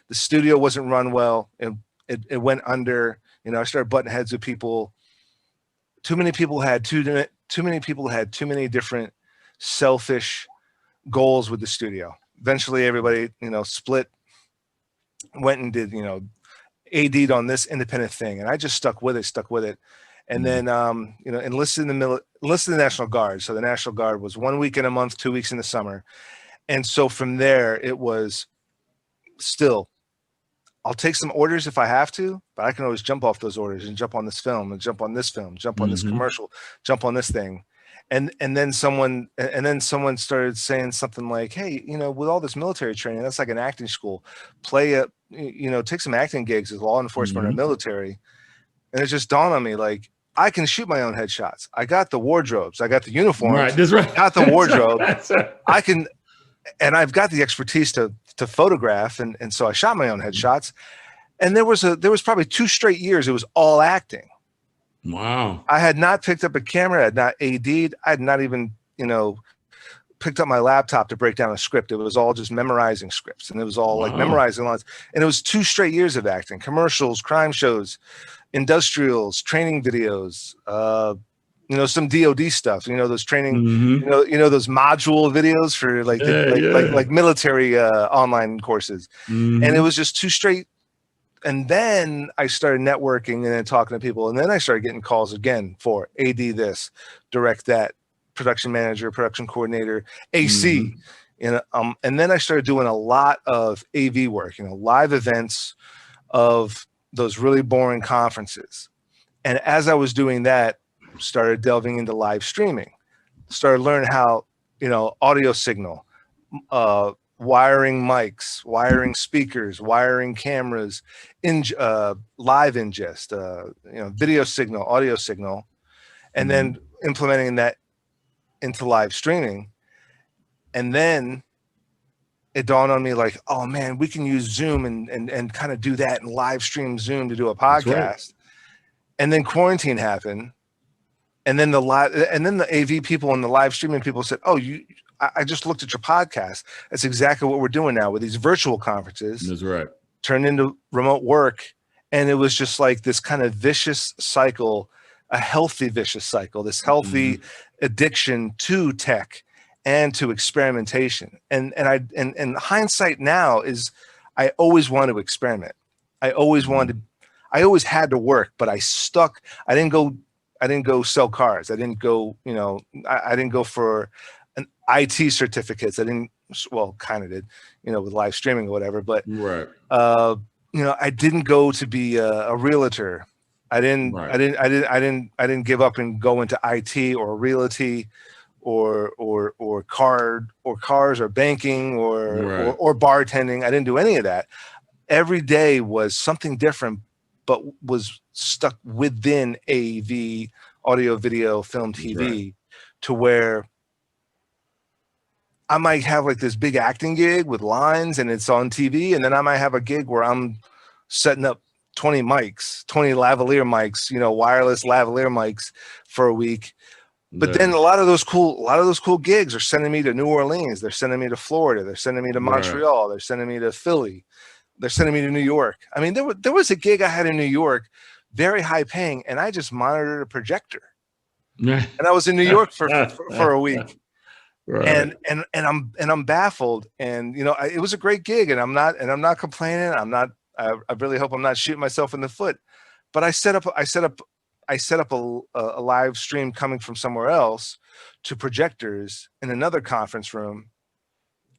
The studio wasn't run well, and it went under. I started butting heads with people. Too many people had too many different selfish goals with the studio. Eventually, everybody split, went and did AD'd on this independent thing, and I just stuck with it. And then enlisted in the National Guard. So the National Guard was 1 week in a month, 2 weeks in the summer, and so from there it was still, I'll take some orders if I have to, but I can always jump off those orders and jump on this film and jump on this film, jump on this commercial, jump on this thing. And then someone started saying something like, "Hey, with all this military training, that's like an acting school. Take some acting gigs as law enforcement or military." And it just dawned on me, like, I can shoot my own headshots. I got the wardrobes. I got the uniforms.
Right, that's right.
I got the wardrobe. I can, and I've got the expertise to photograph, and so I shot my own headshots. And there was probably 2 straight years it was all acting.
Wow. I
had not picked up a camera, I had not AD'd, I had not even picked up my laptop to break down a script. It was all just memorizing scripts, and it was all like memorizing lines. And it was 2 straight years of acting, commercials, crime shows, industrials, training videos, some DOD stuff, those training, those module videos for like military online courses. And it was just 2 straight. And then I started networking and then talking to people. And then I started getting calls again for AD this, direct that, production manager, production coordinator, AC. And then I started doing a lot of AV work, live events of those really boring conferences. And as I was doing that, started delving into live streaming, started learning how, audio signal, wiring mics, wiring speakers, wiring cameras, live ingest, video signal, audio signal, and then implementing that into live streaming. And then it dawned on me like, oh man, we can use Zoom and kind of do that and live stream Zoom to do a podcast. Right. And then quarantine happened. And then the AV people and the live streaming people said, "Oh, I just looked at your podcast. That's exactly what we're doing now with these virtual conferences."
That's right.
Turned into remote work. And it was just like this kind of vicious cycle, a healthy vicious cycle, this healthy addiction to tech and to experimentation. And hindsight now is, I always wanted to experiment. I always had to work, but I stuck. I didn't go sell cars. I didn't go, I didn't go for an IT certificates. I didn't, well, kind of did, with live streaming or whatever, but,
right.
I didn't go to be a realtor. I didn't give up and go into IT or realty or cars or banking or bartending. I didn't do any of that. every day was something different, but was stuck within AV, audio, video, film, TV,
Right.
to where I might have like this big acting gig with lines and it's on TV. And then I might have a gig where I'm setting up 20 mics, 20 lavalier mics, wireless lavalier mics for a week. But then a lot of those cool gigs are sending me to New Orleans. They're sending me to Florida. They're sending me to Montreal. They're sending me to Philly. They're sending me to New York. I mean, there was a gig I had in New York, very high paying, and I just monitored a projector. And I was in New York for a week.
Right.
And I'm baffled. And it was a great gig, and I'm not complaining. I really hope I'm not shooting myself in the foot. But I set up a live stream coming from somewhere else to projectors in another conference room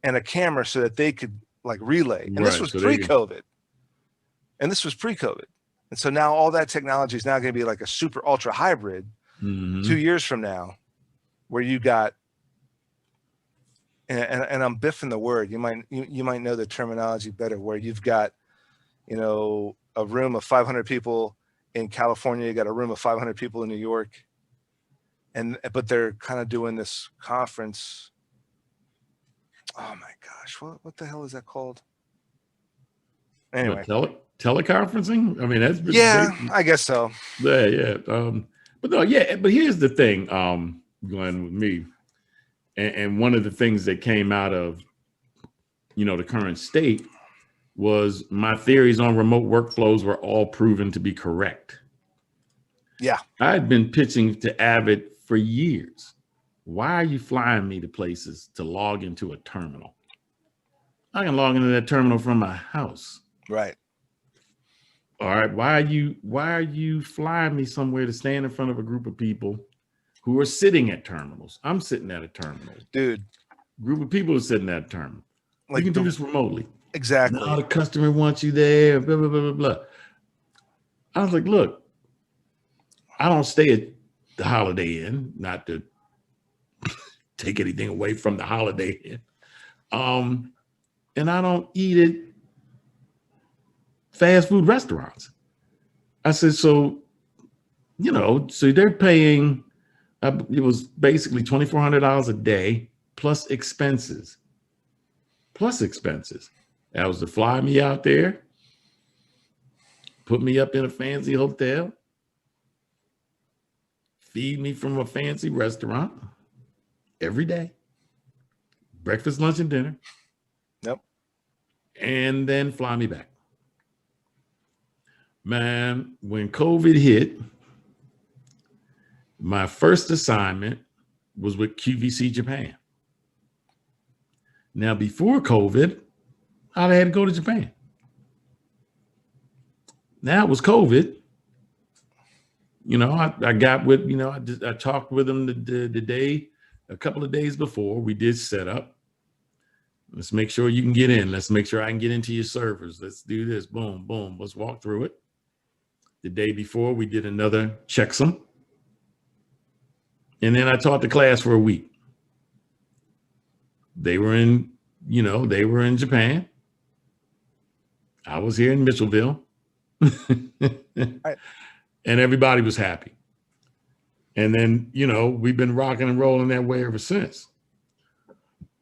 and a camera so that they could like relay. And this was pre-COVID. And this was pre-COVID. And so now all that technology is now going to be like a super ultra hybrid 2 years from now, where you got, and I'm biffing the word, you might know the terminology better, where you've got, a room of 500 people in California, you got a room of 500 people in New York, but they're kind of doing this conference. Oh my gosh, what the hell is that called? Anyway,
teleconferencing. I mean, that's
I guess so.
Yeah. But no, yeah. But here's the thing, Glenn, with me, and one of the things that came out of, the current state was my theories on remote workflows were all proven to be correct.
Yeah.
I had been pitching to Avid for years. Why are you flying me to places to log into a terminal? I can log into that terminal from my house.
Right.
All right. Why are you flying me somewhere to stand in front of a group of people who are sitting at terminals? I'm sitting at a terminal.
Dude.
Group of people are sitting at a terminal.
Like,
you can do this remotely.
Exactly.
Now the customer wants you there, blah, blah, blah, blah, blah. I was like, look, I don't stay at the Holiday Inn, not to take anything away from the Holiday Inn. And I don't eat at fast food restaurants. I said, so they're paying, it was basically $2,400 a day plus expenses. That was to fly me out there, put me up in a fancy hotel, feed me from a fancy restaurant every day, breakfast, lunch, and dinner.
Yep.
And then fly me back. Man, when COVID hit, my first assignment was with QVC Japan. Now, before COVID, I had to go to Japan. Now it was COVID. I got with, I talked with them a couple of days before. We did set up. Let's make sure you can get in. Let's make sure I can get into your servers. Let's do this. Boom, boom. Let's walk through it. The day before, we did another checksum. And then I taught the class for a week. They were in Japan. I was here in Mitchellville.
Right.
And everybody was happy. And then, we've been rocking and rolling that way ever since.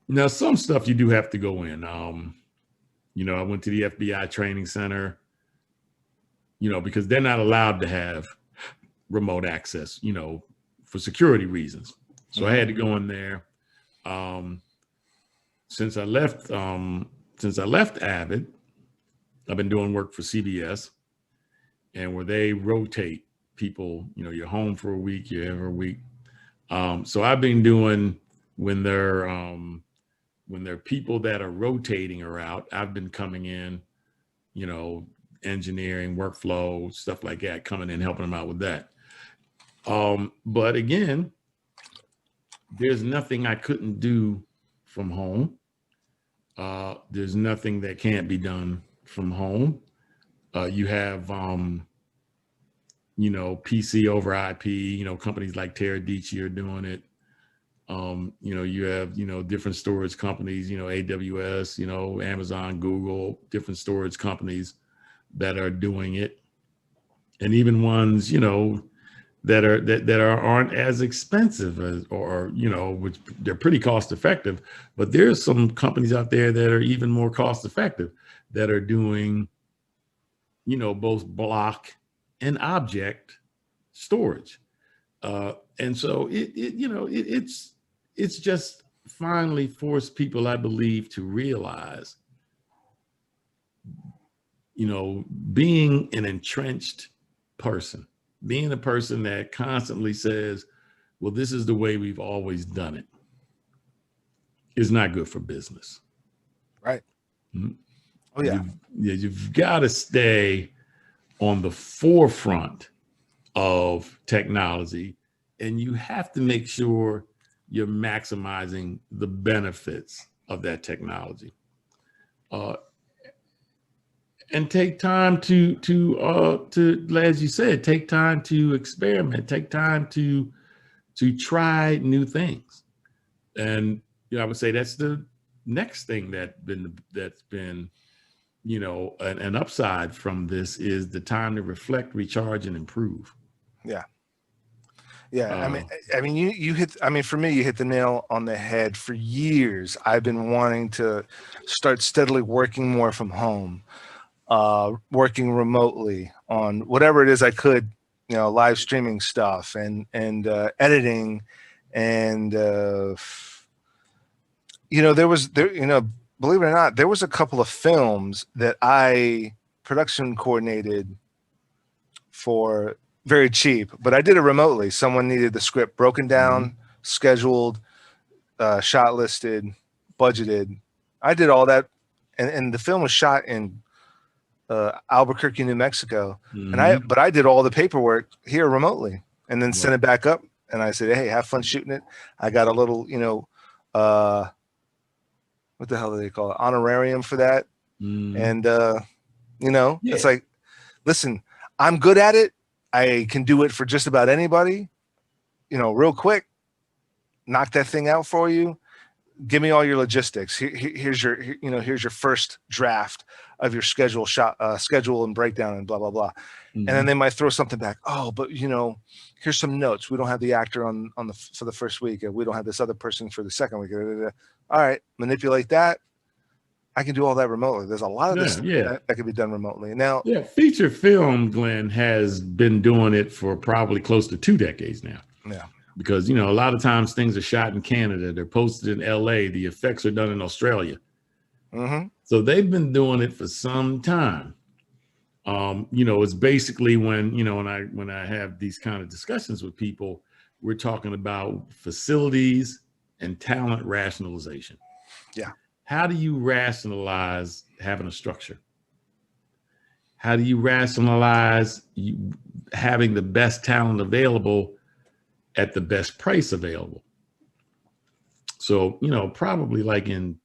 Now, some stuff you do have to go in. I went to the FBI training center, because they're not allowed to have remote access, for security reasons. So I had to go in there. Since I left Avid, I've been doing work for CBS, and where they rotate people, you're home for a week, you're here for a week. So I've been doing when there are people that are rotating or out, I've been coming in, engineering, workflow, stuff like that, coming in, helping them out with that. But again, there's nothing I couldn't do from home. There's nothing that can't be done from home. You have, PC over IP, companies like Teradici are doing it. You have, different storage companies, AWS, Amazon, Google, different storage companies that are doing it. And even ones, that aren't as expensive as, or which they're pretty cost effective, but there's some companies out there that are even more cost effective that are doing, both block and object storage. And so it's just finally forced people, I believe, to realize, being an entrenched person, being a person that constantly says, well, this is the way we've always done it, is not good for business.
Right.
Mm-hmm.
Oh, yeah.
You've got to stay on the forefront of technology, and you have to make sure you're maximizing the benefits of that technology. And take time to, as you said, take time to experiment, take time to try new things. And I would say that's the next thing that's been an upside from this is the time to reflect, recharge, and improve.
Yeah. Yeah. For me, you hit the nail on the head. For years, I've been wanting to start steadily working more from home, working remotely on whatever it is I could, live streaming stuff and editing. And, believe it or not, there was a couple of films that I production coordinated for very cheap, but I did it remotely. Someone needed the script broken down, scheduled, shot listed, budgeted. I did all that. And the film was shot in Albuquerque, New Mexico. But I did all the paperwork here remotely and then sent it back up. And I said, hey, have fun shooting it. I got a little, what the hell do they call it? Honorarium for that. And, it's like, listen, I'm good at it. I can do it for just about anybody, real quick, knock that thing out for you. Give me all your logistics. Here's your first draft of your schedule and breakdown and blah, blah, blah. And then they might throw something back. Oh, but here's some notes. We don't have the actor for the first week. And we don't have this other person for the second week. All right. Manipulate that. I can do all that remotely. There's a lot of this that can be done remotely. Now,
feature film, Glenn, has been doing it for probably close to 2 decades now.
Yeah.
Because, a lot of times things are shot in Canada. They're posted in LA. The effects are done in Australia. So they've been doing it for some time. It's basically when I have these kind of discussions with people, we're talking about facilities and talent rationalization.
Yeah.
How do you rationalize having a structure? How do you rationalize having the best talent available at the best price available? So, probably like maybe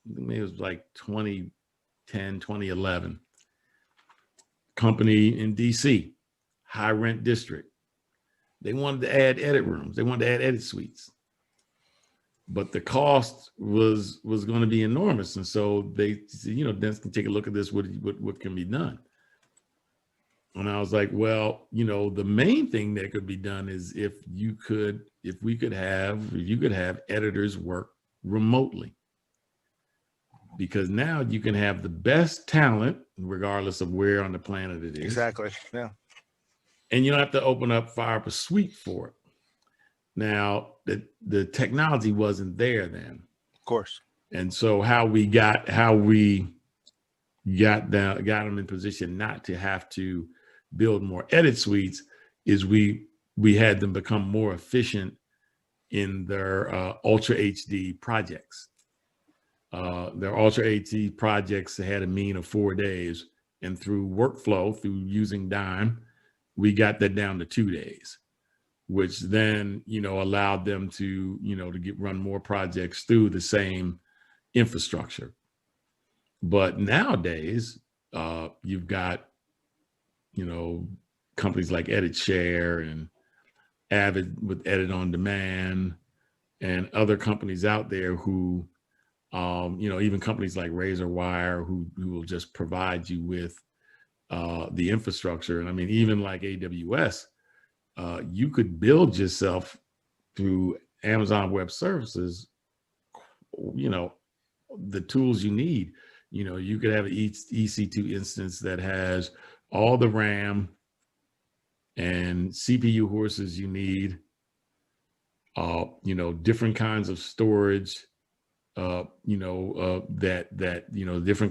it was like 2010, 2011, company in DC, high rent district. They wanted to add edit rooms. They wanted to add edit suites. But the cost was going to be enormous. And so they said, Dennis can take a look at this, what can be done. And I was like, well, the main thing that could be done is if you could have editors work remotely. Because now you can have the best talent, regardless of where on the planet it is.
Exactly. Yeah.
And you don't have to open up fire up a suite for it. Now, the technology wasn't there then.
Of course.
And so how we got them in position not to have to build more edit suites is we had them become more efficient in their Ultra HD projects. Their Ultra HD projects had a mean of 4 days, and through workflow, through using Dime, we got that down to 2 days, which then, allowed them to, to run more projects through the same infrastructure. But nowadays, you've got, companies like Edit Share and Avid with Edit on Demand, and other companies out there who, even companies like Razorwire who will just provide you with the infrastructure. And I mean, even like AWS, you could build yourself through Amazon Web Services, the tools you need. You could have an EC2 instance that has all the RAM and CPU horses you need, different kinds of storage, different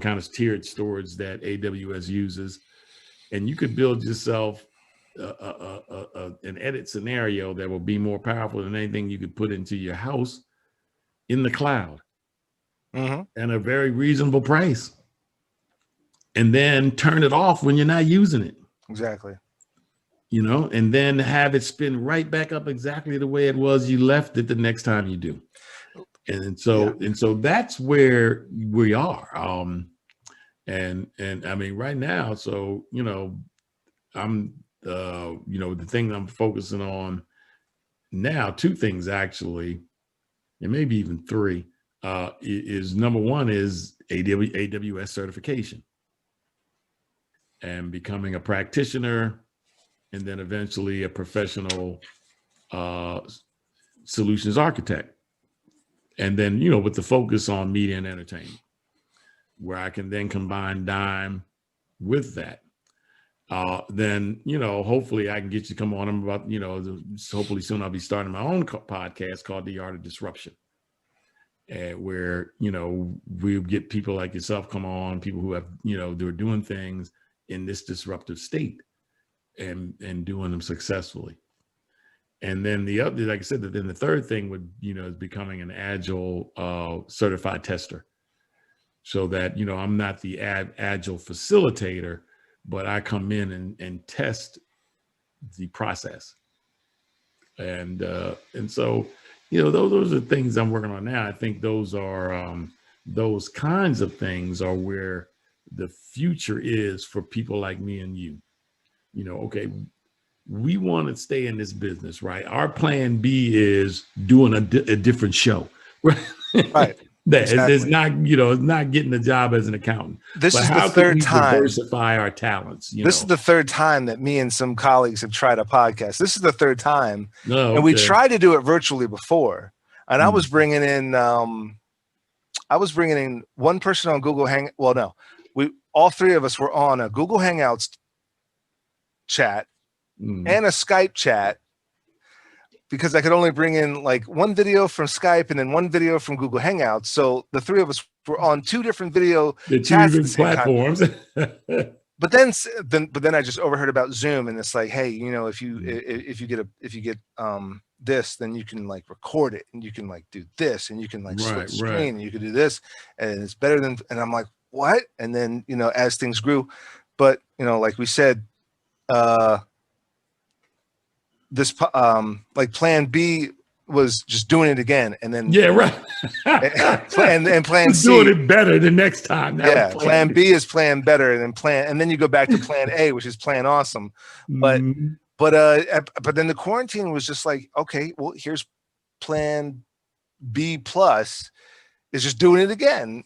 kinds of tiered storage that AWS uses. And you could build yourself an edit scenario that will be more powerful than anything you could put into your house in the cloud. And a very reasonable price, and then turn it off when you're not using it.
Exactly.
And then have it spin right back up exactly the way it was you left it the next time you do. And so that's where we are. And I mean, right now, so I'm the thing I'm focusing on now, two things actually, and maybe even three. Is number one is AWS certification and becoming a practitioner, and then eventually a professional solutions architect. And then, with the focus on media and entertainment, where I can then combine Dime with that. Then, hopefully I can get you to come on. I'm about, hopefully soon I'll be starting my own podcast called The Art of Disruption. Where we get people like yourself come on, people who have they're doing things in this disruptive state and doing them successfully. And then the other, like I said, then the third thing would is becoming an agile certified tester, so that I'm not the agile facilitator, but I come in and test the process. And so those are things I'm working on now. I think those are those kinds of things are where the future is for people like me and you. Okay, we want to stay in this business, right? Our plan B is doing a different show, right?
Right.
Exactly. It's not, it's not getting a job as an accountant.
This is the third time.
Diversify our talents.
This is the third time that me and some colleagues have tried a podcast. This is the third time, and we tried to do it virtually before. And I was bringing in, one person on Google Hang. Well, no, all three of us were on a Google Hangouts chat and a Skype chat, because I could only bring in like one video from Skype and then one video from Google Hangouts. So the three of us were on two different video chats at the same
platforms.
But then I just overheard about Zoom, and it's like, hey, if you get this, then you can like record it, and you can like do this, and you can like split screen, and you can do this, and it's better than. And I'm like, what? And then as things grew, but like we said, this like Plan B was just doing it again, and then and Plan C
doing it better the next time.
Plan B is Plan Better, and then you go back to Plan A, which is Plan Awesome. But then the quarantine was just like, okay, well, here's Plan B plus, is just doing it again,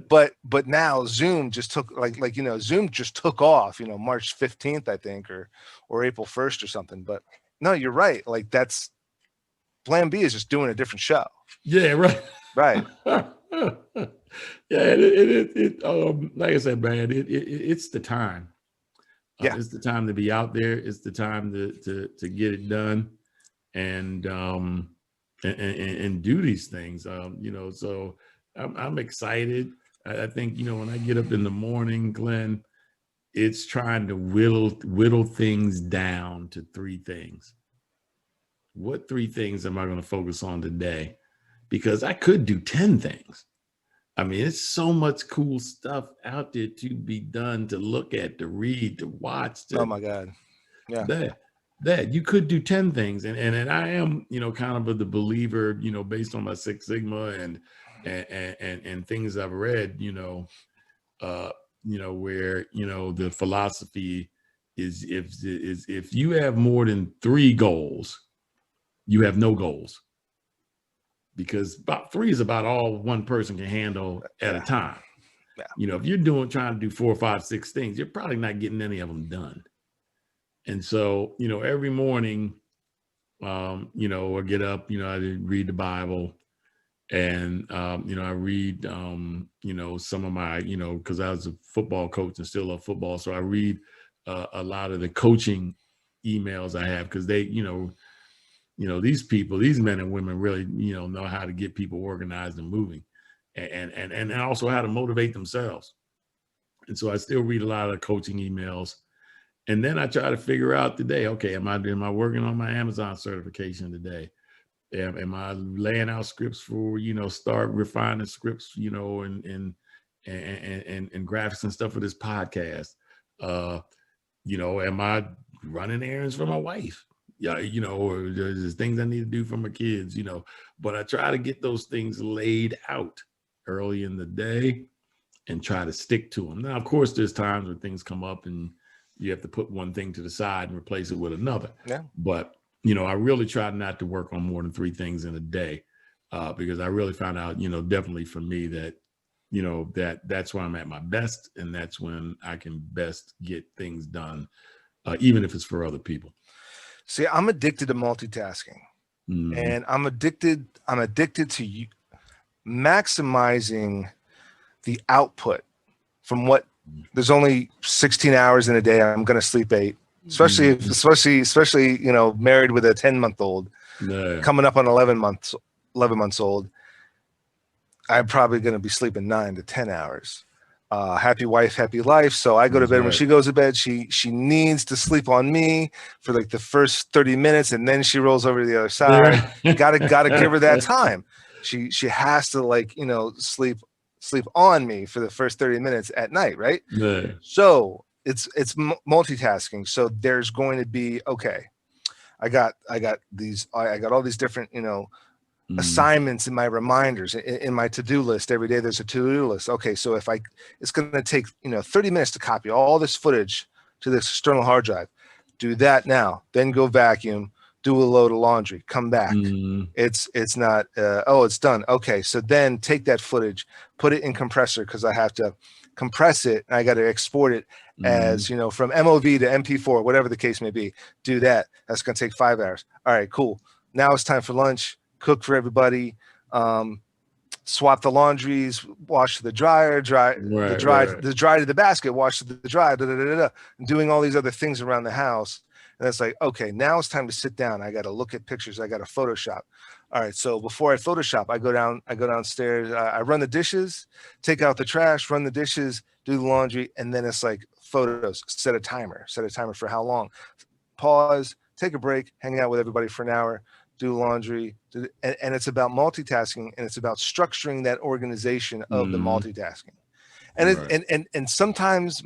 But now Zoom just took Zoom just took off, March 15th, I think, or April 1st or something. But no, you're right. Like that's Plan B is just doing a different show.
Yeah, right.
Right.
It like I said, man, it's the time. It's the time to be out there. It's the time to get it done, and do these things. So I'm excited. I think when I get up in the morning, Glenn, it's trying to whittle things down to three things. What three things am I going to focus on today? Because I could do 10 things. I mean, it's so much cool stuff out there to be done, to look at, to read, to watch.
Oh my God. Yeah.
That you could do 10 things. And I am, kind of the believer, based on my Six Sigma and things I've read, where, the philosophy is if you have more than 3 goals, you have no goals. because about 3 is about all one person can handle at a time.
Yeah.
You know, if you're trying to do 4, 5, 6 things, you're probably not getting any of them done. And so, you know, every morning, you know, I get up, you know, I read the Bible, and, you know, I read, you know, some of my, you know, because I was a football coach and still love football. So I read a lot of the coaching emails I have, because they, you know, these people, these men and women really, you know how to get people organized and moving, and also how to motivate themselves. And so I still read a lot of coaching emails. And then I try to figure out today, okay, am I working on my Amazon certification today? Am I laying out scripts for, you know, start refining scripts, you know, and graphics and stuff for this podcast? You know, am I running errands for my wife? Yeah, you know, or there's things I need to do for my kids, you know, but I try to get those things laid out early in the day and try to stick to them. Now, of course, there's times when things come up and you have to put one thing to the side and replace it with another.
Yeah.
But, you know, I really try not to work on more than 3 things in a day, because I really found out, you know, definitely for me that, you know, that's where I'm at my best. And that's when I can best get things done, even if it's for other people.
See, I'm addicted to multitasking, and I'm addicted to maximizing the output from what. There's only 16 hours in a day. I'm going to sleep 8, especially, you know, married with a 10-month-old, coming up on 11 months old. I'm probably going to be sleeping 9 to 10 hours. Happy wife, happy life. So I go to bed. When she goes to bed, she needs to sleep on me for like the first 30 minutes, and then she rolls over to the other side. Gotta give her that time. She has to, like, you know, sleep on me for the first 30 minutes at night, right?
Yeah.
So it's multitasking. So there's going to be, okay, I got all these different, you know, assignments in my reminders, in my to-do list. Every day there's a to-do list. Okay, so it's going to take, you know, 30 minutes to copy all this footage to this external hard drive. Do that now, then go vacuum, do a load of laundry, come back. It's not, oh, it's done. Okay, so then take that footage, put it in compressor, because I have to compress it, and I got to export it as, you know, from MOV to MP4, whatever the case may be. Do that. That's going to take 5 hours. All right, cool. Now it's time for lunch. Cook for everybody. Swap the laundries, wash to the dryer, the dry to the basket, wash to the dry, and doing all these other things around the house. And it's like, okay, now it's time to sit down. I got to look at pictures. I got to Photoshop. All right. So before I Photoshop, I go downstairs. I run the dishes, take out the trash, run the dishes, do the laundry. And then it's like photos, set a timer for how long, pause, take a break, hang out with everybody for an hour, do laundry. And it's about multitasking, and it's about structuring that organization of the multitasking. And and sometimes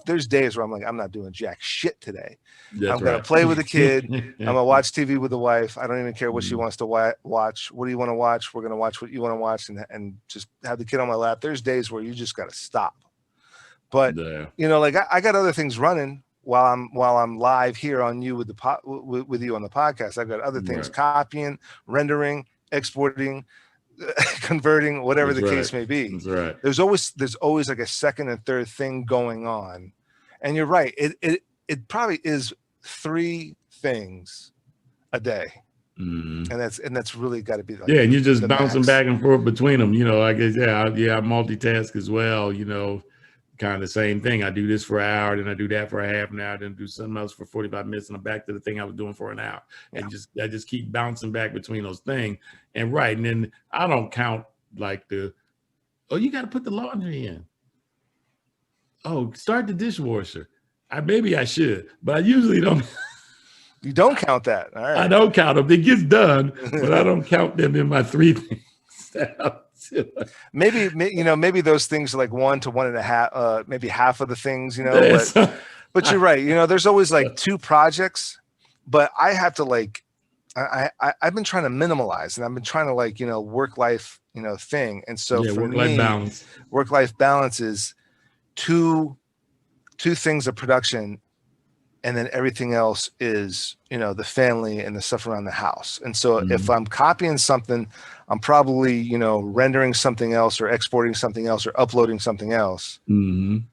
there's days where I'm like, I'm not doing jack shit today. I'm gonna play with the kid. I'm gonna watch TV with the wife. I don't even care what she wants to watch. What do you want to watch? We're gonna watch what you want to watch, and just have the kid on my lap. There's days where you just gotta stop. But you know, like I got other things running while I'm live here on you with with you on the podcast. I've got other things, copying, rendering, exporting, converting, whatever the case may be.
That's right.
There's always like a second and third thing going on. And you're right. It probably is 3 things a day. And that's really got to be like,
and you're just bouncing back and forth between them. You know, I guess I multitask as well, you know. Kind of the same thing. I do this for an hour, then I do that for a half an hour, then do something else for 45 minutes, and I'm back to the thing I was doing for an hour. And I just keep bouncing back between those things. And then I don't count like you got to put the laundry in. Oh, start the dishwasher. Maybe I should, but I usually don't.
You don't count that. All right.
I don't count them. It gets done, but I don't count them in my 3 things. maybe those things are like 1 to 1.5, maybe half of the things, you know, but you're right. You know, there's always like 2 projects, but I have to like, I've been trying to minimalize, and I've been trying to like, you know, work-life, you know, thing. And so for me, work-life balance is two things of production
and then everything else is, you know, the family and the stuff around the house. And so if I'm copying something, I'm probably, you know, rendering something else or exporting something else or uploading something else. And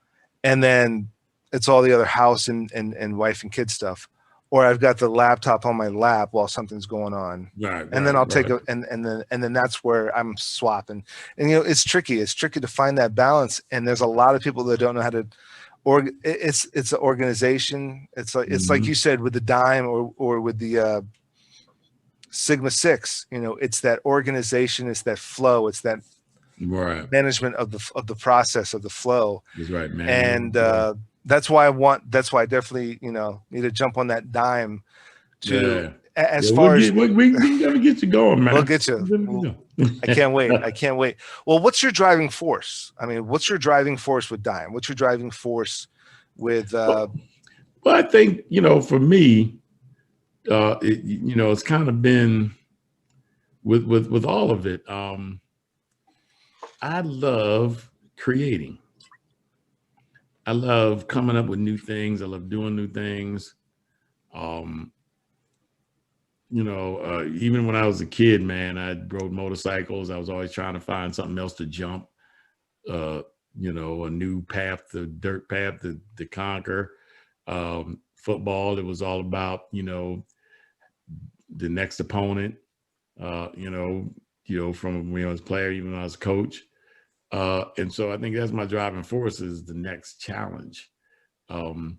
then it's all the other house and wife and kid stuff. Or I've got the laptop on my lap while something's going on. And then I'll take a, and then that's where I'm swapping. And, you know, it's tricky. It's tricky to find that balance. And there's a lot of people that don't know how to, it's an organization. It's like you said, with the dime or with the Sigma 6, you know, it's that organization, it's that flow, it's that management of the process of the flow.
That's right, man.
And that's why I definitely, you know, need to jump on that dime to as far as
we gotta get you going, man.
We'll get you. I can't wait. I can't wait. Well, what's your driving force? I mean, what's your driving force with Dime? What's your driving force with
well, I think, you know, for me, you know, it's kind of been with all of it. I love creating. I love coming up with new things. I love doing new things. You know, even when I was a kid, man, I rode motorcycles. I was always trying to find something else to jump, you know, a new path, the dirt path to conquer. Football, it was all about, you know, the next opponent, you know, from when I was a player, even when I was a coach. And so I think that's my driving force, is the next challenge. And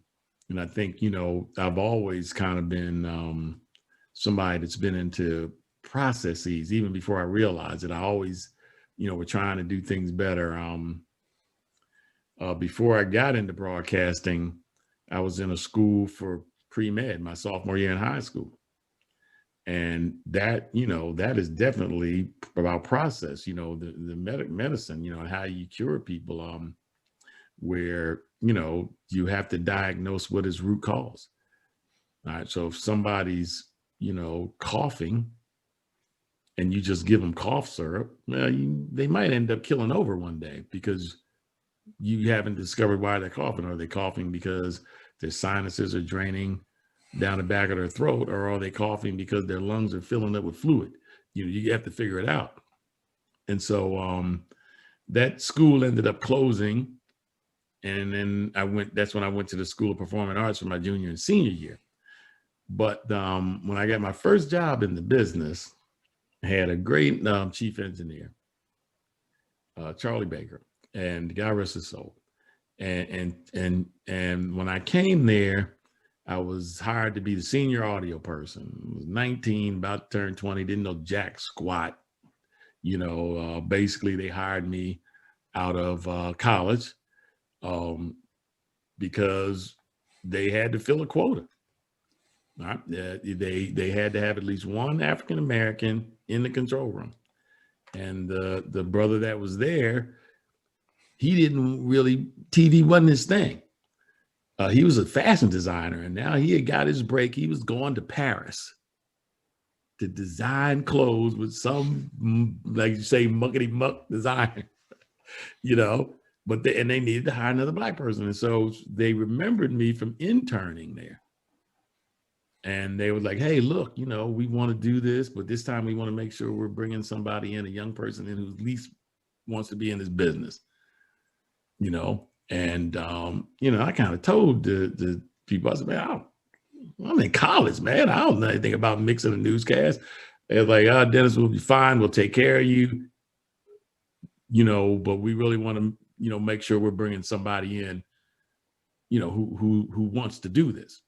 I think, you know, I've always kind of been somebody that's been into processes even before I realized it. I always, you know, were trying to do things better. Before I got into broadcasting, I was in a school for pre-med my sophomore year in high school. And that, you know, that is definitely about process, you know, the medicine, you know, and how you cure people, where, you know, you have to diagnose what is root cause. All right. So if somebody's, you know, coughing and you just give them cough syrup, well, they might end up killing over one day because you haven't discovered why they're coughing. Are they coughing because their sinuses are draining down the back of their throat, or are they coughing because their lungs are filling up with fluid? You have to figure it out. And so that school ended up closing. And then that's when I went to the School of Performing Arts for my junior and senior year. But when I got my first job in the business, I had a great chief engineer, Charlie Baker, and God rest his soul. And when I came there, I was hired to be the senior audio person. I was 19, about to turn 20, didn't know jack squat. You know, basically they hired me out of college because they had to fill a quota. All right. They had to have at least one African-American in the control room. And the brother that was there, he didn't really, TV wasn't his thing. He was a fashion designer, and now he had got his break. He was going to Paris to design clothes with some, like you say, muckety muck designer, you know, but they needed to hire another Black person. And so they remembered me from interning there. And they were like, hey, look, you know, we want to do this, but this time we want to make sure we're bringing somebody in, a young person in who at least wants to be in this business, you know. And, you know, I kind of told the people, I said, man, I'm in college, man. I don't know anything about mixing a newscast. They're like, oh, Dennis, will be fine. We'll take care of you, you know, but we really want to, you know, make sure we're bringing somebody in, you know, who wants to do this.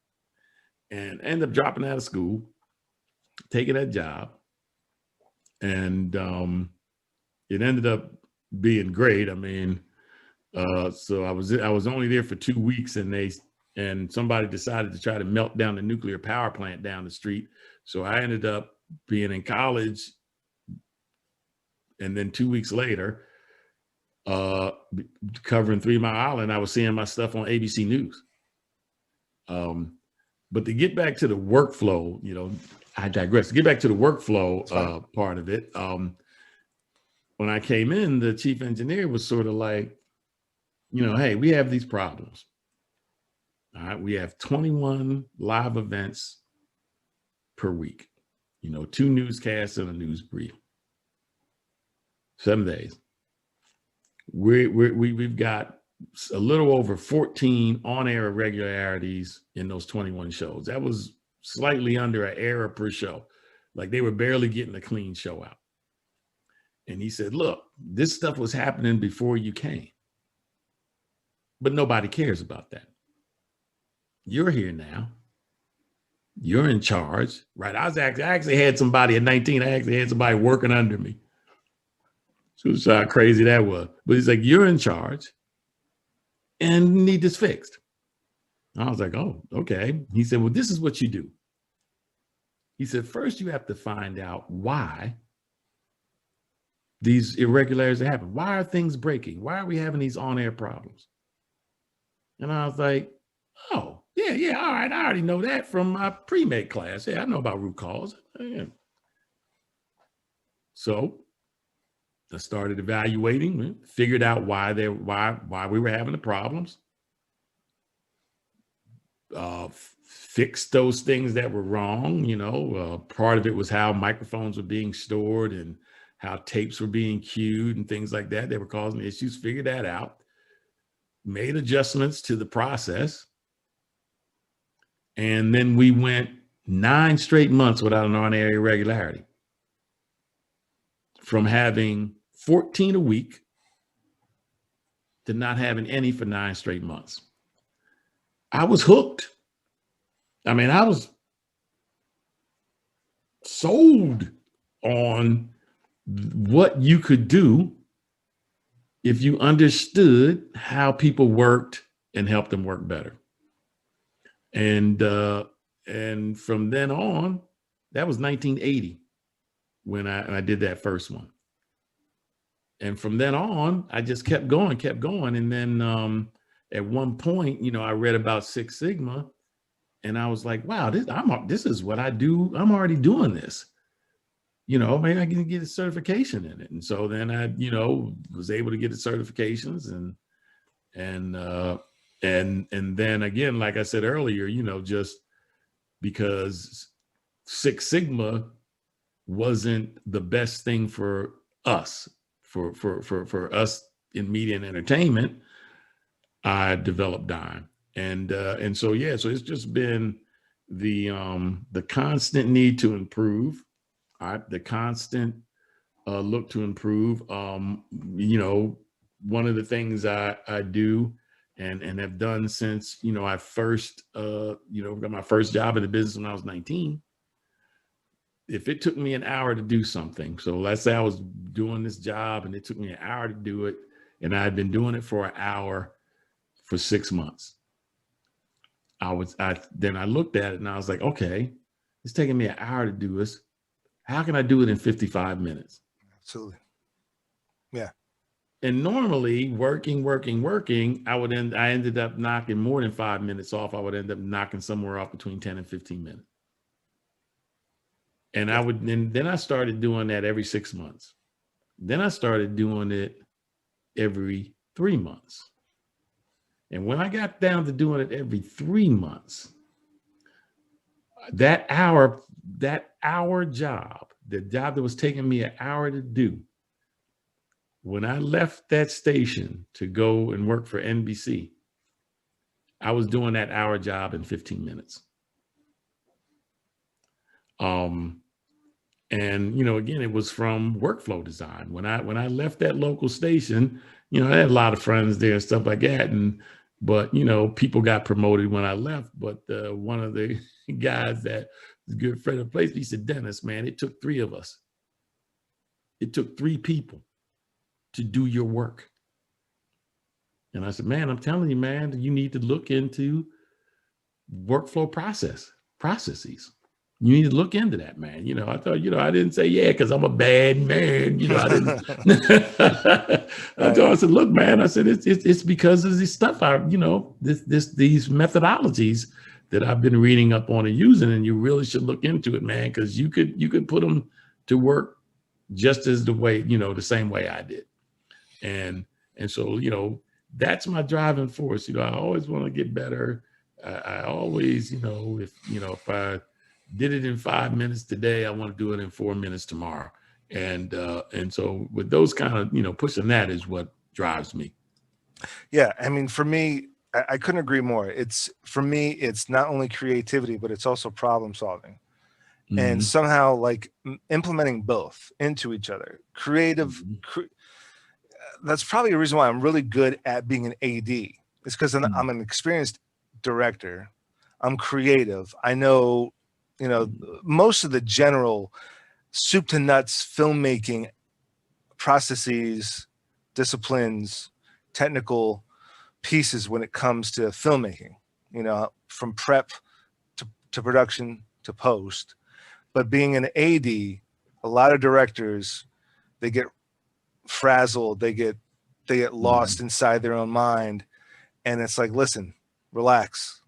And end up dropping out of school, taking that job. And it ended up being great. I mean, so I was only there for 2 weeks, and somebody decided to try to melt down the nuclear power plant down the street. So I ended up being in college. And then 2 weeks later, covering 3 Mile Island, I was seeing my stuff on ABC News. But to get back to the workflow, you know, I digress. To get back to the workflow part of it, when I came in, the chief engineer was sort of like, you know, hey, we have these problems. All right, we have 21 live events per week. 2 newscasts and a news brief. 7 days. We've got a little over 14 on-air irregularities in those 21 shows. That was slightly under an error per show. Like they were barely getting a clean show out. And he said, look, this stuff was happening before you came. But nobody cares about that. You're here now. You're in charge, right? I actually had somebody at 19. I actually had somebody working under me. So that's how crazy that was. But he's like, you're in charge and need this fixed. I was like, oh, okay. He said, well, this is what you do. He said, first you have to find out why these irregularities happen. Why are things breaking? Why are we having these on-air problems? And I was like, oh, yeah, all right. I already know that from my pre-med class. Yeah, I know about root cause. Yeah. So I started evaluating, figured out why we were having the problems, fixed those things that were wrong. Part of it was how microphones were being stored and how tapes were being queued and things like that. They were causing issues, figured that out, made adjustments to the process. And then we went 9 straight months without an on-air irregularity. From having 14 a week to not having any for 9 straight months. I was hooked. I mean, I was sold on what you could do if you understood how people worked and helped them work better. And from then on, that was 1980 when I did that first one. And from then on, I just kept going. And then at one point, I read about Six Sigma and I was like, wow, this is what I do. I'm already doing this. Maybe I can get a certification in it. And so then I, was able to get the certifications and then again, like I said earlier, just because Six Sigma wasn't the best thing for us, for us in media and entertainment, I developed Dime. And so, yeah, so it's just been the constant need to improve, the constant look to improve. One of the things I do and have done since, I first, got my first job in the business when I was 19. If it took me an hour to do something, so let's say I was doing this job and it took me an hour to do it, and I had been doing it for an hour for 6 months. Then I looked at it and I was like, okay, it's taking me an hour to do this. How can I do it in 55 minutes?
Absolutely. Yeah.
And normally working, I ended up knocking more than 5 minutes off. I would end up knocking somewhere off between 10 and 15 minutes. And then I started doing that every 6 months. Then I started doing it every 3 months. And when I got down to doing it every 3 months, that hour job, the job that was taking me an hour to do, when I left that station to go and work for NBC, I was doing that hour job in 15 minutes. And, again, it was from workflow design. When I left that local station, I had a lot of friends there and stuff like that. But people got promoted when I left. But one of the guys that was a good friend of the place, he said, Dennis, man, it took 3 of us. It took 3 people to do your work. And I said, man, I'm telling you, man, you need to look into workflow processes. You need to look into that, man. I thought, I didn't say, yeah, because I'm a bad man. I didn't. I said, look, man, I said, it's because of this stuff. These methodologies that I've been reading up on and using, and you really should look into it, man, because you could put them to work just as the same way I did. And so, that's my driving force. I always want to get better. I always, if I did it in 5 minutes today, I want to do it in 4 minutes tomorrow. And so with those kind of, pushing that is what drives me.
Yeah. I mean, for me, I couldn't agree more. For me, it's not only creativity, but it's also problem solving. And somehow like implementing both into each other. That's probably a reason why I'm really good at being an AD. It's because I'm an experienced director. I'm creative. I know, most of the general soup to nuts filmmaking processes, disciplines, technical pieces when it comes to filmmaking, from prep to production to post. But being an AD, a lot of directors, they get frazzled, they get lost inside their own mind. And it's like, listen, relax.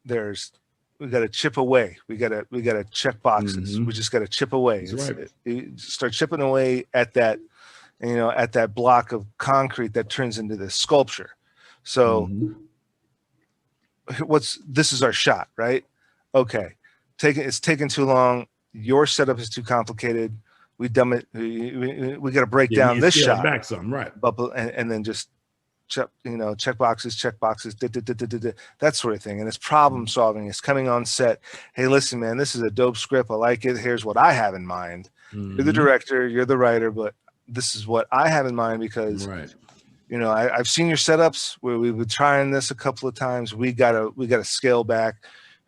We got to chip away. We got to check boxes. We just got to chip away. You start chipping away at that, at that block of concrete that turns into this sculpture. So this is our shot, right? Okay. It's taking too long. Your setup is too complicated. We got to break down this shot
back some, right?
And then just check boxes, that sort of thing. And it's problem solving. It's coming on set. Hey, listen, man, this is a dope script. I like it. Here's what I have in mind. You're the director, you're the writer, but this is what I have in mind because, I've seen your setups where we've been trying this a couple of times. We gotta scale back,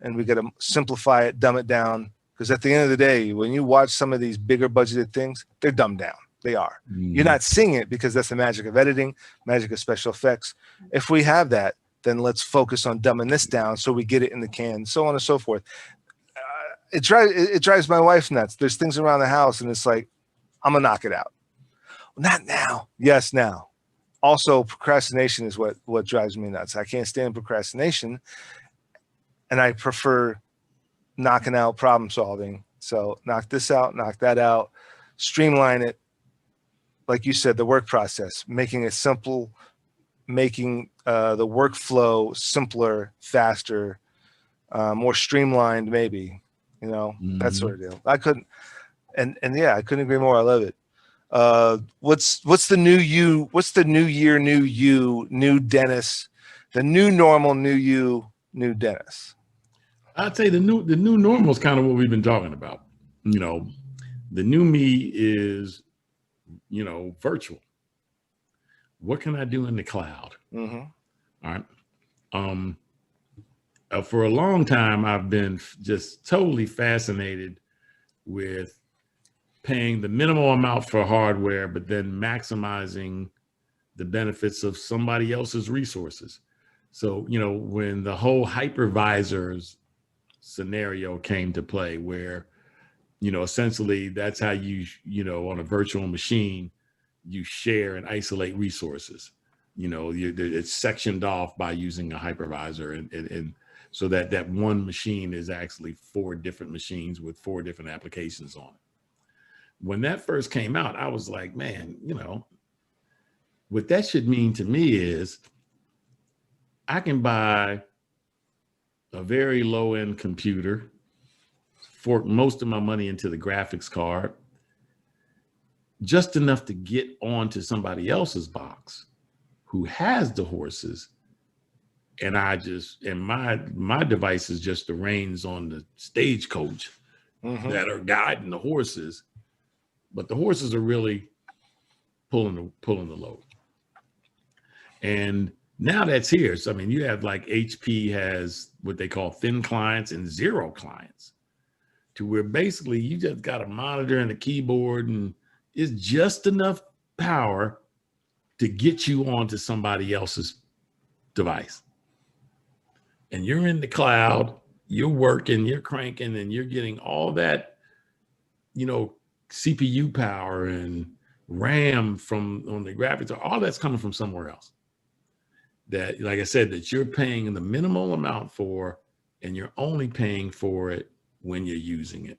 and we gotta simplify it, dumb it down. Because at the end of the day, when you watch some of these bigger budgeted things, they're dumbed down. They are. You're not seeing it because that's the magic of editing, magic of special effects. If we have that, then let's focus on dumbing this down so we get it in the can, so on and so forth. It drives my wife nuts. There's things around the house, and it's like, I'm gonna knock it out. Not now. Yes, now. Also, procrastination is what drives me nuts. I can't stand procrastination, and I prefer knocking out problem solving. So knock this out, knock that out, streamline it. Like you said, the work process, making it simple, making the workflow simpler, faster, more streamlined, maybe, that sort of deal. I couldn't agree more. I love it. What's the new you? What's the new year, new you, new Dennis, the new normal, new you, new Dennis?
I'd say the new normal is kind of what we've been talking about. The new me is, virtual. What can I do in the cloud? All right. For a long time, I've been just totally fascinated with paying the minimal amount for hardware, but then maximizing the benefits of somebody else's resources. So, when the whole hypervisors scenario came to play where, essentially that's how you, on a virtual machine, you share and isolate resources. It's sectioned off by using a hypervisor and so that one machine is actually 4 different machines with 4 different applications on it. When that first came out, I was like, man, what that should mean to me is I can buy a very low-end computer, fork most of my money into the graphics card, just enough to get onto somebody else's box who has the horses. And my device is just the reins on the stagecoach that are guiding the horses, but the horses are really pulling the load. And now that's here. So, you have like HP has what they call thin clients and zero clients, to where basically you just got a monitor and a keyboard and it's just enough power to get you onto somebody else's device. And you're in the cloud, you're working, you're cranking, and you're getting all that, CPU power and RAM on the graphics, all that's coming from somewhere else. That, like I said, that you're paying the minimal amount for, and you're only paying for it when you're using it.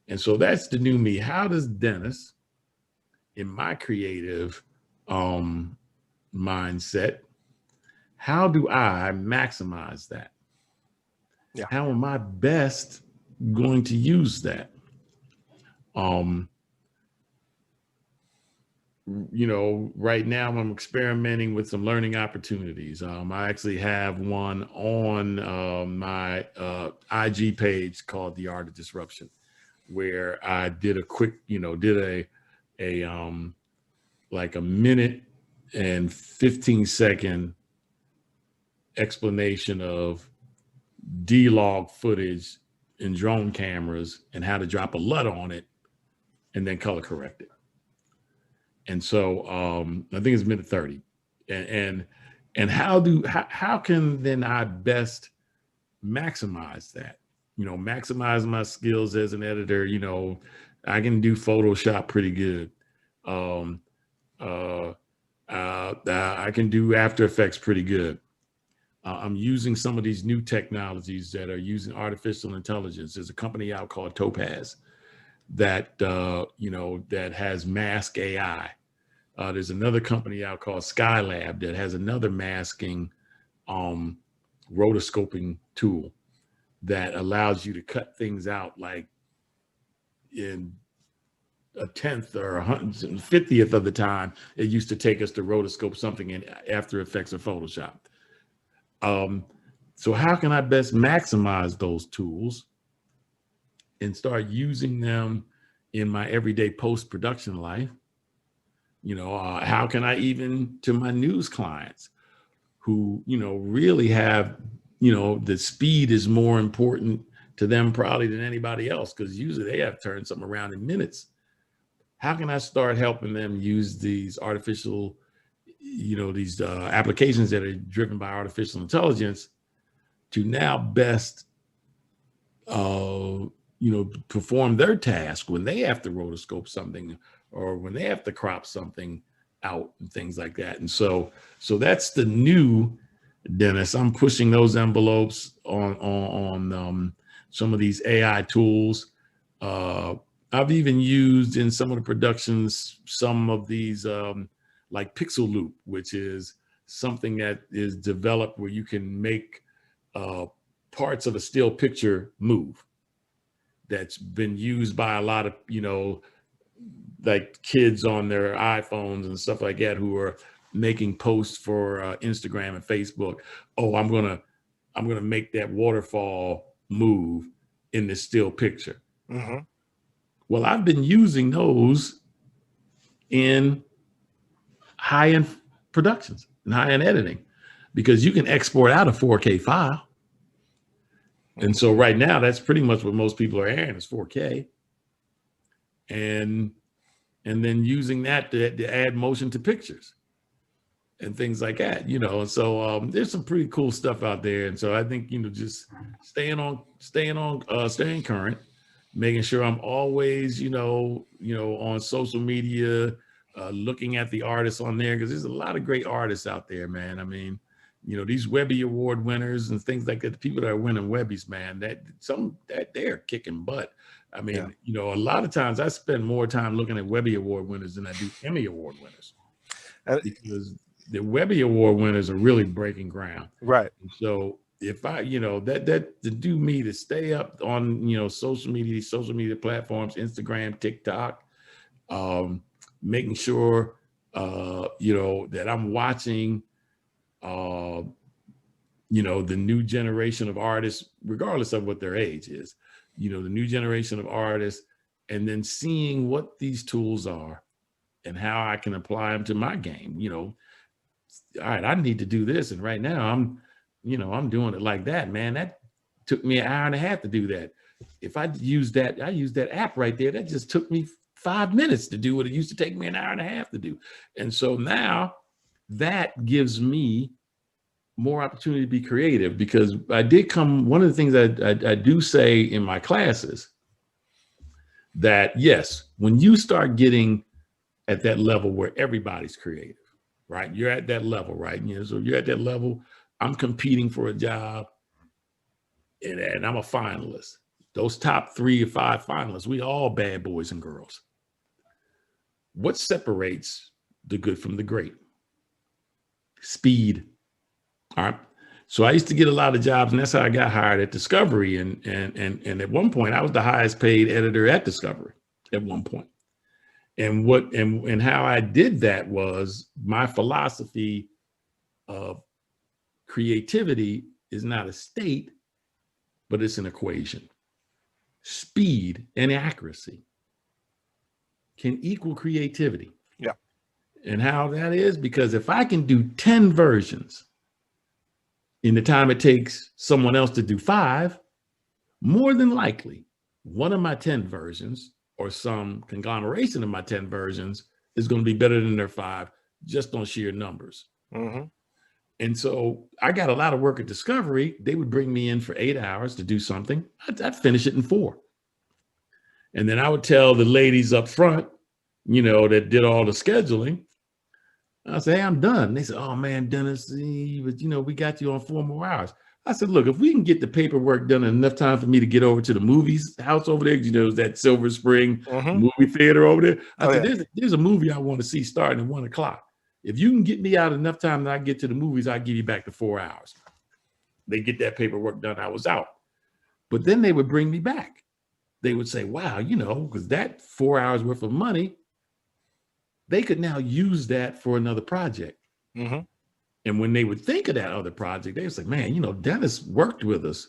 And so that's the new me. How does Dennis, in my creative mindset, how do I maximize that?
Yeah.
how am I best going to use that? You know, right now I'm experimenting with some learning opportunities. I actually have one on my IG page called The Art of Disruption, where I did a quick, you know, did a like a minute and 15-second explanation of D-log footage in drone cameras and how to drop a LUT on it and then color correct it. And so I think it's minute 30. And how can then I best maximize that? You know, maximize my skills as an editor. You know, I can do Photoshop pretty good. I can do After Effects pretty good. I'm using some of these new technologies that are using artificial intelligence. There's a company out called Topaz that you know, that has Mask AI. There's another company out called Skylab that has another masking rotoscoping tool that allows you to cut things out like in a 10th or 150th of the time it used to take us to rotoscope something in After Effects or Photoshop. So how can I best maximize those tools and start using them in my everyday post-production life? You know, how can I even to my news clients who, you know, really have, you know, the speed is more important to them probably than anybody else, because usually they have turned something around in minutes. How can I start helping them use these artificial, you know, these applications that are driven by artificial intelligence to now best, you know, perform their task when they have to rotoscope something or when they have to crop something out and things like that. And so that's the new Dennis. I'm pushing those envelopes on some of these AI tools. I've even used in some of the productions some of these like Pixel Loop, which is something that is developed where you can make parts of a still picture move. That's been used by a lot of, you know, like kids on their iPhones and stuff like that who are making posts for Instagram and Facebook. Oh, I'm gonna make that waterfall move in this still picture.
Mm-hmm.
Well, I've been using those in high-end productions and high-end editing because you can export out a 4K file. And so right now, that's pretty much what most people are airing is 4K. And then using that to add motion to pictures and things like that, you know. And so there's some pretty cool stuff out there. And so I think, you know, just staying current, making sure I'm always, you know, on social media, looking at the artists on there, because there's a lot of great artists out there, man. I mean, you know, these Webby Award winners and things like that, the people that are winning Webbies, man, that they're kicking butt. I mean, yeah. You know, a lot of times I spend more time looking at Webby Award winners than I do Emmy Award winners, because the Webby Award winners are really breaking ground.
Right.
And so if I, you know, that to do me to stay up on, you know, social media platforms, Instagram, TikTok, making sure, you know, that I'm watching, you know, the new generation of artists, regardless of what their age is, you know, the new generation of artists, and then seeing what these tools are and how I can apply them to my game. You know, all right, I need to do this. And right now I'm doing it like that, man. That took me an hour and a half to do that. If I use that app right there, that just took me 5 minutes to do what it used to take me an hour and a half to do. And so now that gives me more opportunity to be creative, because one of the things I do say in my classes that, yes, when you start getting at that level where everybody's creative, right? You're at that level, right? You know, so you're at that level, I'm competing for a job and I'm a finalist. Those top 3 or 5 finalists, we all bad boys and girls. What separates the good from the great? Speed. All right. So I used to get a lot of jobs, and that's how I got hired at Discovery. And at one point, I was the highest paid editor at Discovery at one point. And how I did that was, my philosophy of creativity is not a state, but it's an equation. Speed and accuracy can equal creativity.
Yeah.
And how that is, because if I can do 10 versions in the time it takes someone else to do 5, more than likely, one of my 10 versions or some conglomeration of my 10 versions is going to be better than their 5, just on sheer numbers.
Mm-hmm.
And so I got a lot of work at Discovery. They would bring me in for 8 hours to do something. I'd finish it in 4. And then I would tell the ladies up front, that did all the scheduling, I said, hey, I'm done. They said, oh man, Dennis, but we got you on 4 more hours. I said, look, if we can get the paperwork done in enough time for me to get over to the movies house over there, that Silver Spring movie theater over there. I said, there's a movie I want to see starting at 1 o'clock. If you can get me out enough time that I get to the movies, I'll give you back the 4 hours. They get that paperwork done, I was out. But then they would bring me back. They would say, wow, because that 4 hours worth of money, they could now use that for another project.
Mm-hmm.
And when they would think of that other project, they would say, man, Dennis worked with us.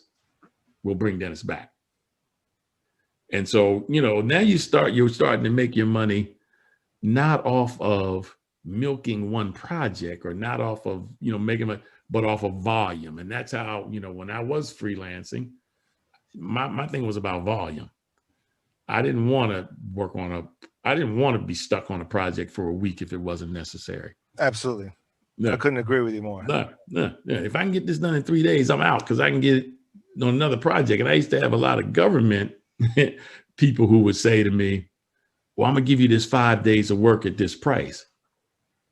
We'll bring Dennis back. And so, now you're starting to make your money not off of milking one project, or not off of, making money, but off of volume. And that's how, when I was freelancing, my thing was about volume. I didn't want to be stuck on a project for a week if it wasn't necessary.
Absolutely.
No.
I couldn't agree with you more.
No. Yeah. If I can get this done in 3 days, I'm out, because I can get it on another project. And I used to have a lot of government people who would say to me, well, I'm going to give you this 5 days of work at this price.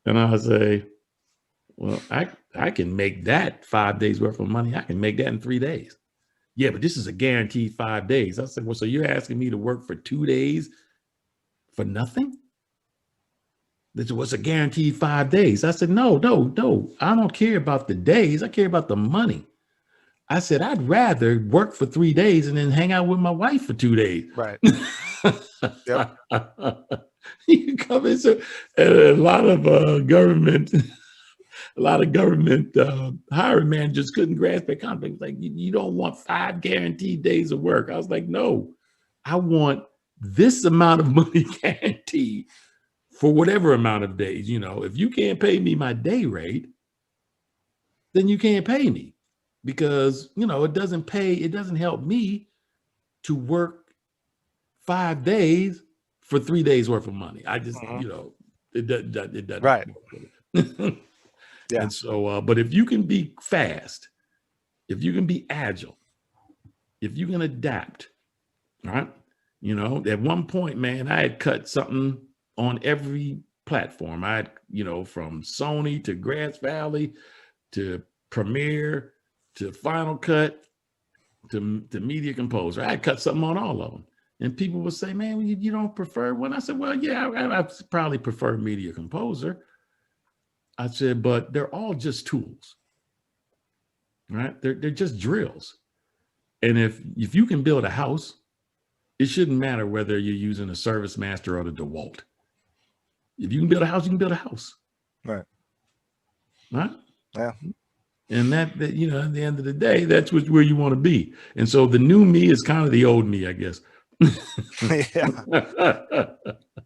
And I would say, well, I can make that 5 days worth of money. I can make that in 3 days. Yeah, but this is a guaranteed 5 days. I said, well, so you're asking me to work for 2 days for nothing? This was a guaranteed 5 days. I said, no. I don't care about the days. I care about the money. I said, I'd rather work for 3 days and then hang out with my wife for 2 days.
Right. Yep.
You come in, so a lot of government hiring managers couldn't grasp that concept. Like, you don't want 5 guaranteed days of work. I was like, no, I want this amount of money guaranteed for whatever amount of days. If you can't pay me my day rate, then you can't pay me, because, it doesn't help me to work 5 days for 3 days worth of money. I just, it doesn't.
Right.
Yeah. And so, but if you can be fast, if you can be agile, if you can adapt, right? At one point, man, I had cut something on every platform. I had, from Sony to Grass Valley to Premiere to Final Cut to Media Composer. I had cut something on all of them. And people would say, man, you don't prefer one? I said, well, yeah, I probably prefer Media Composer. I said, but they're all just tools, right? They're just drills. And if you can build a house, it shouldn't matter whether you're using a ServiceMaster or the DeWalt. If you can build a house, you can build a house.
Right.
Right?
Yeah.
And that at the end of the day, that's where you want to be. And so the new me is kind of the old me, I guess.
Yeah.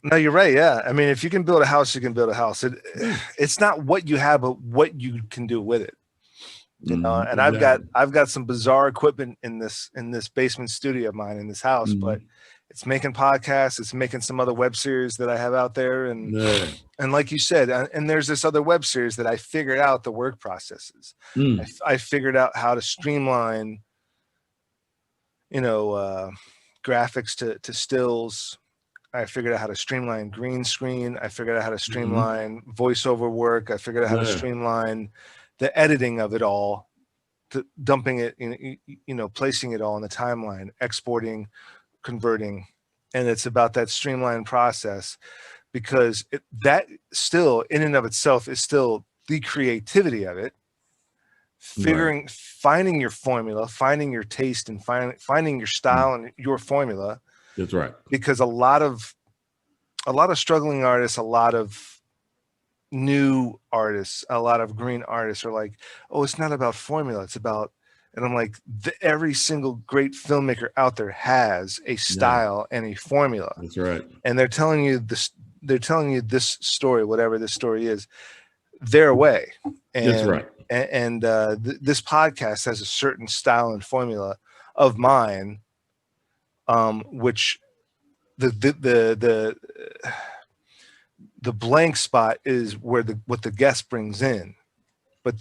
No, you're right. Yeah. I mean, if you can build a house, you can build a house. It's not what you have, but what you can do with it. And
exactly.
I've got some bizarre equipment in this basement studio of mine in this house, but it's making podcasts. It's making some other web series that I have out there. And like you said, and there's this other web series that I figured out the work processes. I figured out how to streamline, graphics to stills. I figured out how to streamline green screen. I figured out how to streamline voiceover work. I figured out how to streamline the editing of it all, to dumping it in, placing it all in the timeline, exporting, converting. And it's about that streamlined process, because that still in and of itself is still the creativity of it. finding your formula, finding your taste, and finding your style and your formula.
That's right.
Because a lot of struggling artists, a lot of new artists, a lot of green artists are like, oh, it's not about formula, it's about, and I'm like, every single great filmmaker out there has a style and a formula.
That's right.
And they're telling you this story, whatever this story is, their way. And,
that's right.
And this podcast has a certain style and formula of mine, which the blank spot is where what the guest brings in, but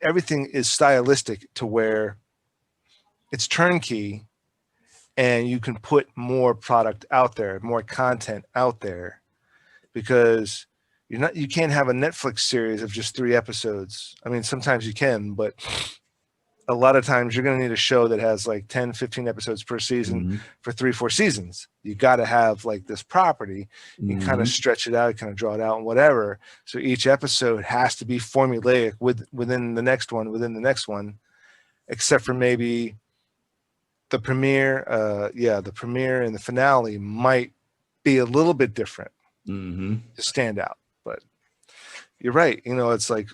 everything is stylistic to where it's turnkey, and you can put more product out there, more content out there, because you can't have a Netflix series of just 3 episodes. I mean, sometimes you can, but a lot of times you're going to need a show that has like 10, 15 episodes per season for 3-4 seasons. You got to have like this property. You kind of stretch it out, kind of draw it out and whatever. So each episode has to be formulaic within the next one, except for maybe the premiere. The premiere and the finale might be a little bit different to stand out. But you're right. It's like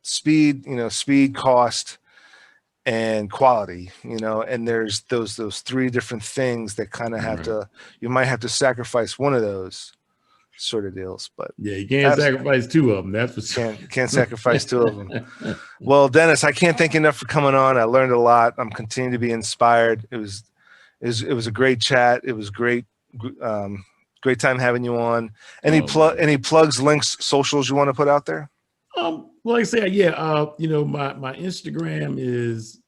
speed, cost, and quality, and there's those 3 different things that kind of have to, you might have to sacrifice one of those sort of deals. But
yeah, you can't sacrifice 2 of them. That's for sure.
Can't sacrifice 2 of them. Well, Dennis, I can't thank you enough for coming on. I learned a lot. I'm continuing to be inspired. It was a great chat. It was great. Great time having you on. Any plugs, links, socials you want to put out there?
Like I said, my Instagram is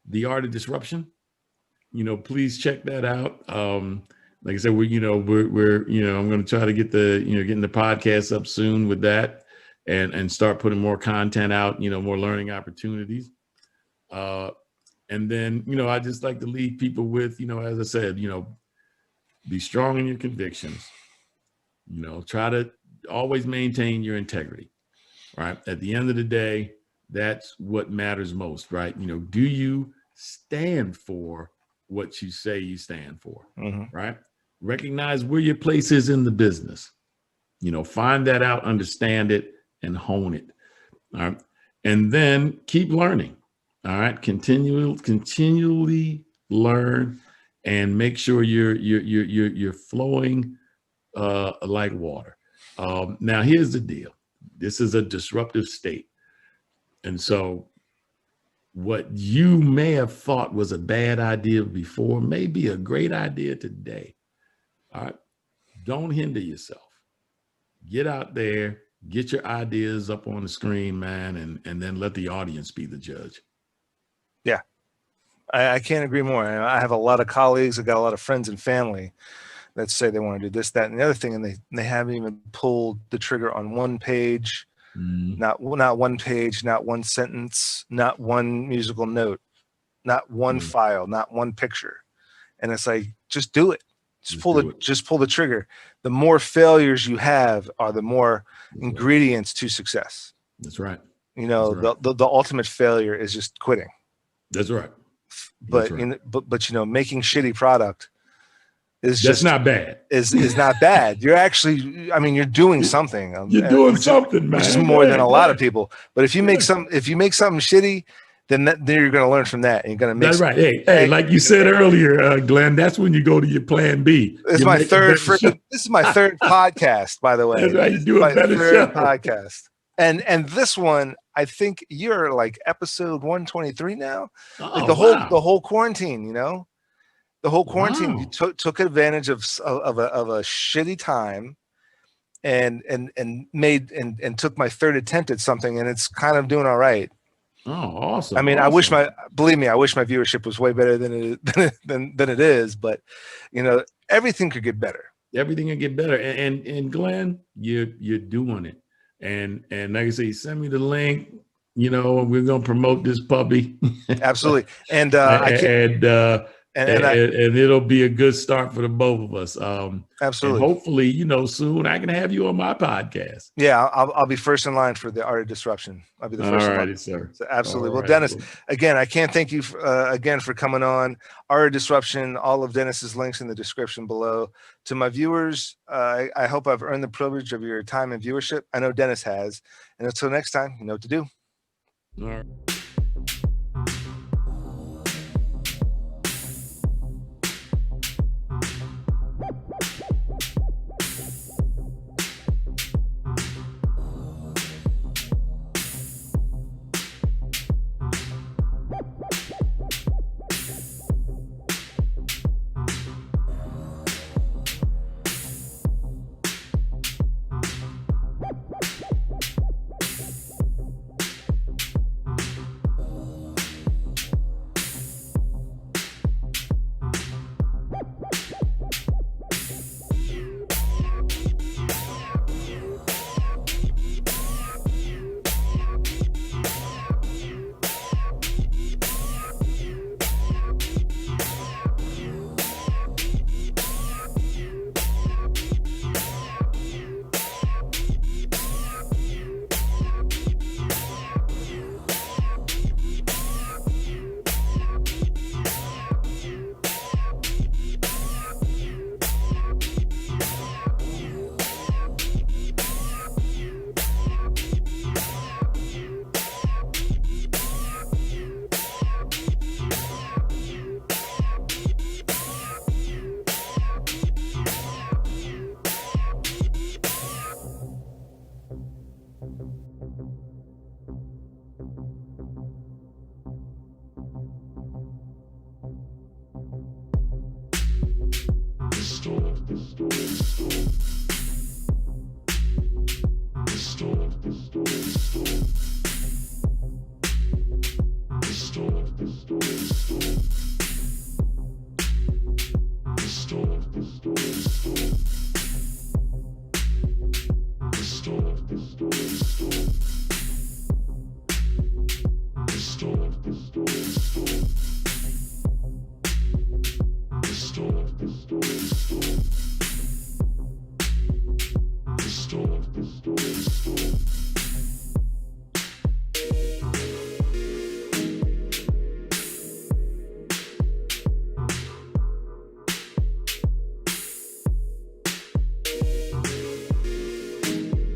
The Art of Disruption. Please check that out. Like I said, we're I'm going to try to get getting the podcast up soon with that, and start putting more content out. More learning opportunities. And then I just like to leave people with as I said, be strong in your convictions. Try to always maintain your integrity. Right. At the end of the day, that's what matters most, right? Do you stand for what you say you stand for, right? Recognize where your place is in the business. Find that out, understand it, and hone it. All right. And then keep learning. All right. Continually learn, and make sure you're flowing like water. Now, here's the deal. This is a disruptive state. And so what you may have thought was a bad idea before may be a great idea today. All right. Don't hinder yourself. Get out there, get your ideas up on the screen, man, and then let the audience be the judge.
Yeah, I can't agree more. I have a lot of colleagues. I got a lot of friends and family that say they want to do this, that, and the other thing, and they haven't even pulled the trigger on one page, not one page, not one sentence, not one musical note, not one file, not one picture. And it's like, just do it. Just pull the trigger. The more failures you have are the more ingredients to success.
That's right.
The ultimate failure is just quitting.
That's right.
But making shitty product
that's not bad.
Is not bad. You're actually, you're doing something.
You're doing something, man.
Which is more than a lot of people. But if you make something shitty, then you're going to learn from that, and you're going to make.
That's right. Hey, like you said earlier, Glenn, that's when you go to your plan B.
This is my third podcast, by the way.
That's right. You do a better show.
Podcast. And this one, I think you're like episode 123 now. Like the whole quarantine, the whole quarantine, you took advantage of a shitty time, and took my third attempt at something, and it's kind of doing all right.
Oh, awesome!
I wish my viewership was way better than it is, but everything could get better.
Everything can get better, and Glenn, you're doing it. And like I say, send me the link. We're gonna promote this puppy.
Absolutely. And And
and it'll be a good start for the both of us.
absolutely.
And hopefully, soon I can have you on my podcast.
Yeah, I'll be first in line for the Art of Disruption. I'll be the first.
All
in
righty,
line.
sir.
So absolutely.
All
Well,
right.
Dennis, again, I can't thank you again for coming on. Art of Disruption. All of Dennis's links in the description below. To my viewers, I hope I've earned the privilege of your time and viewership. I know Dennis has. And until next time, you know what to do.
All right.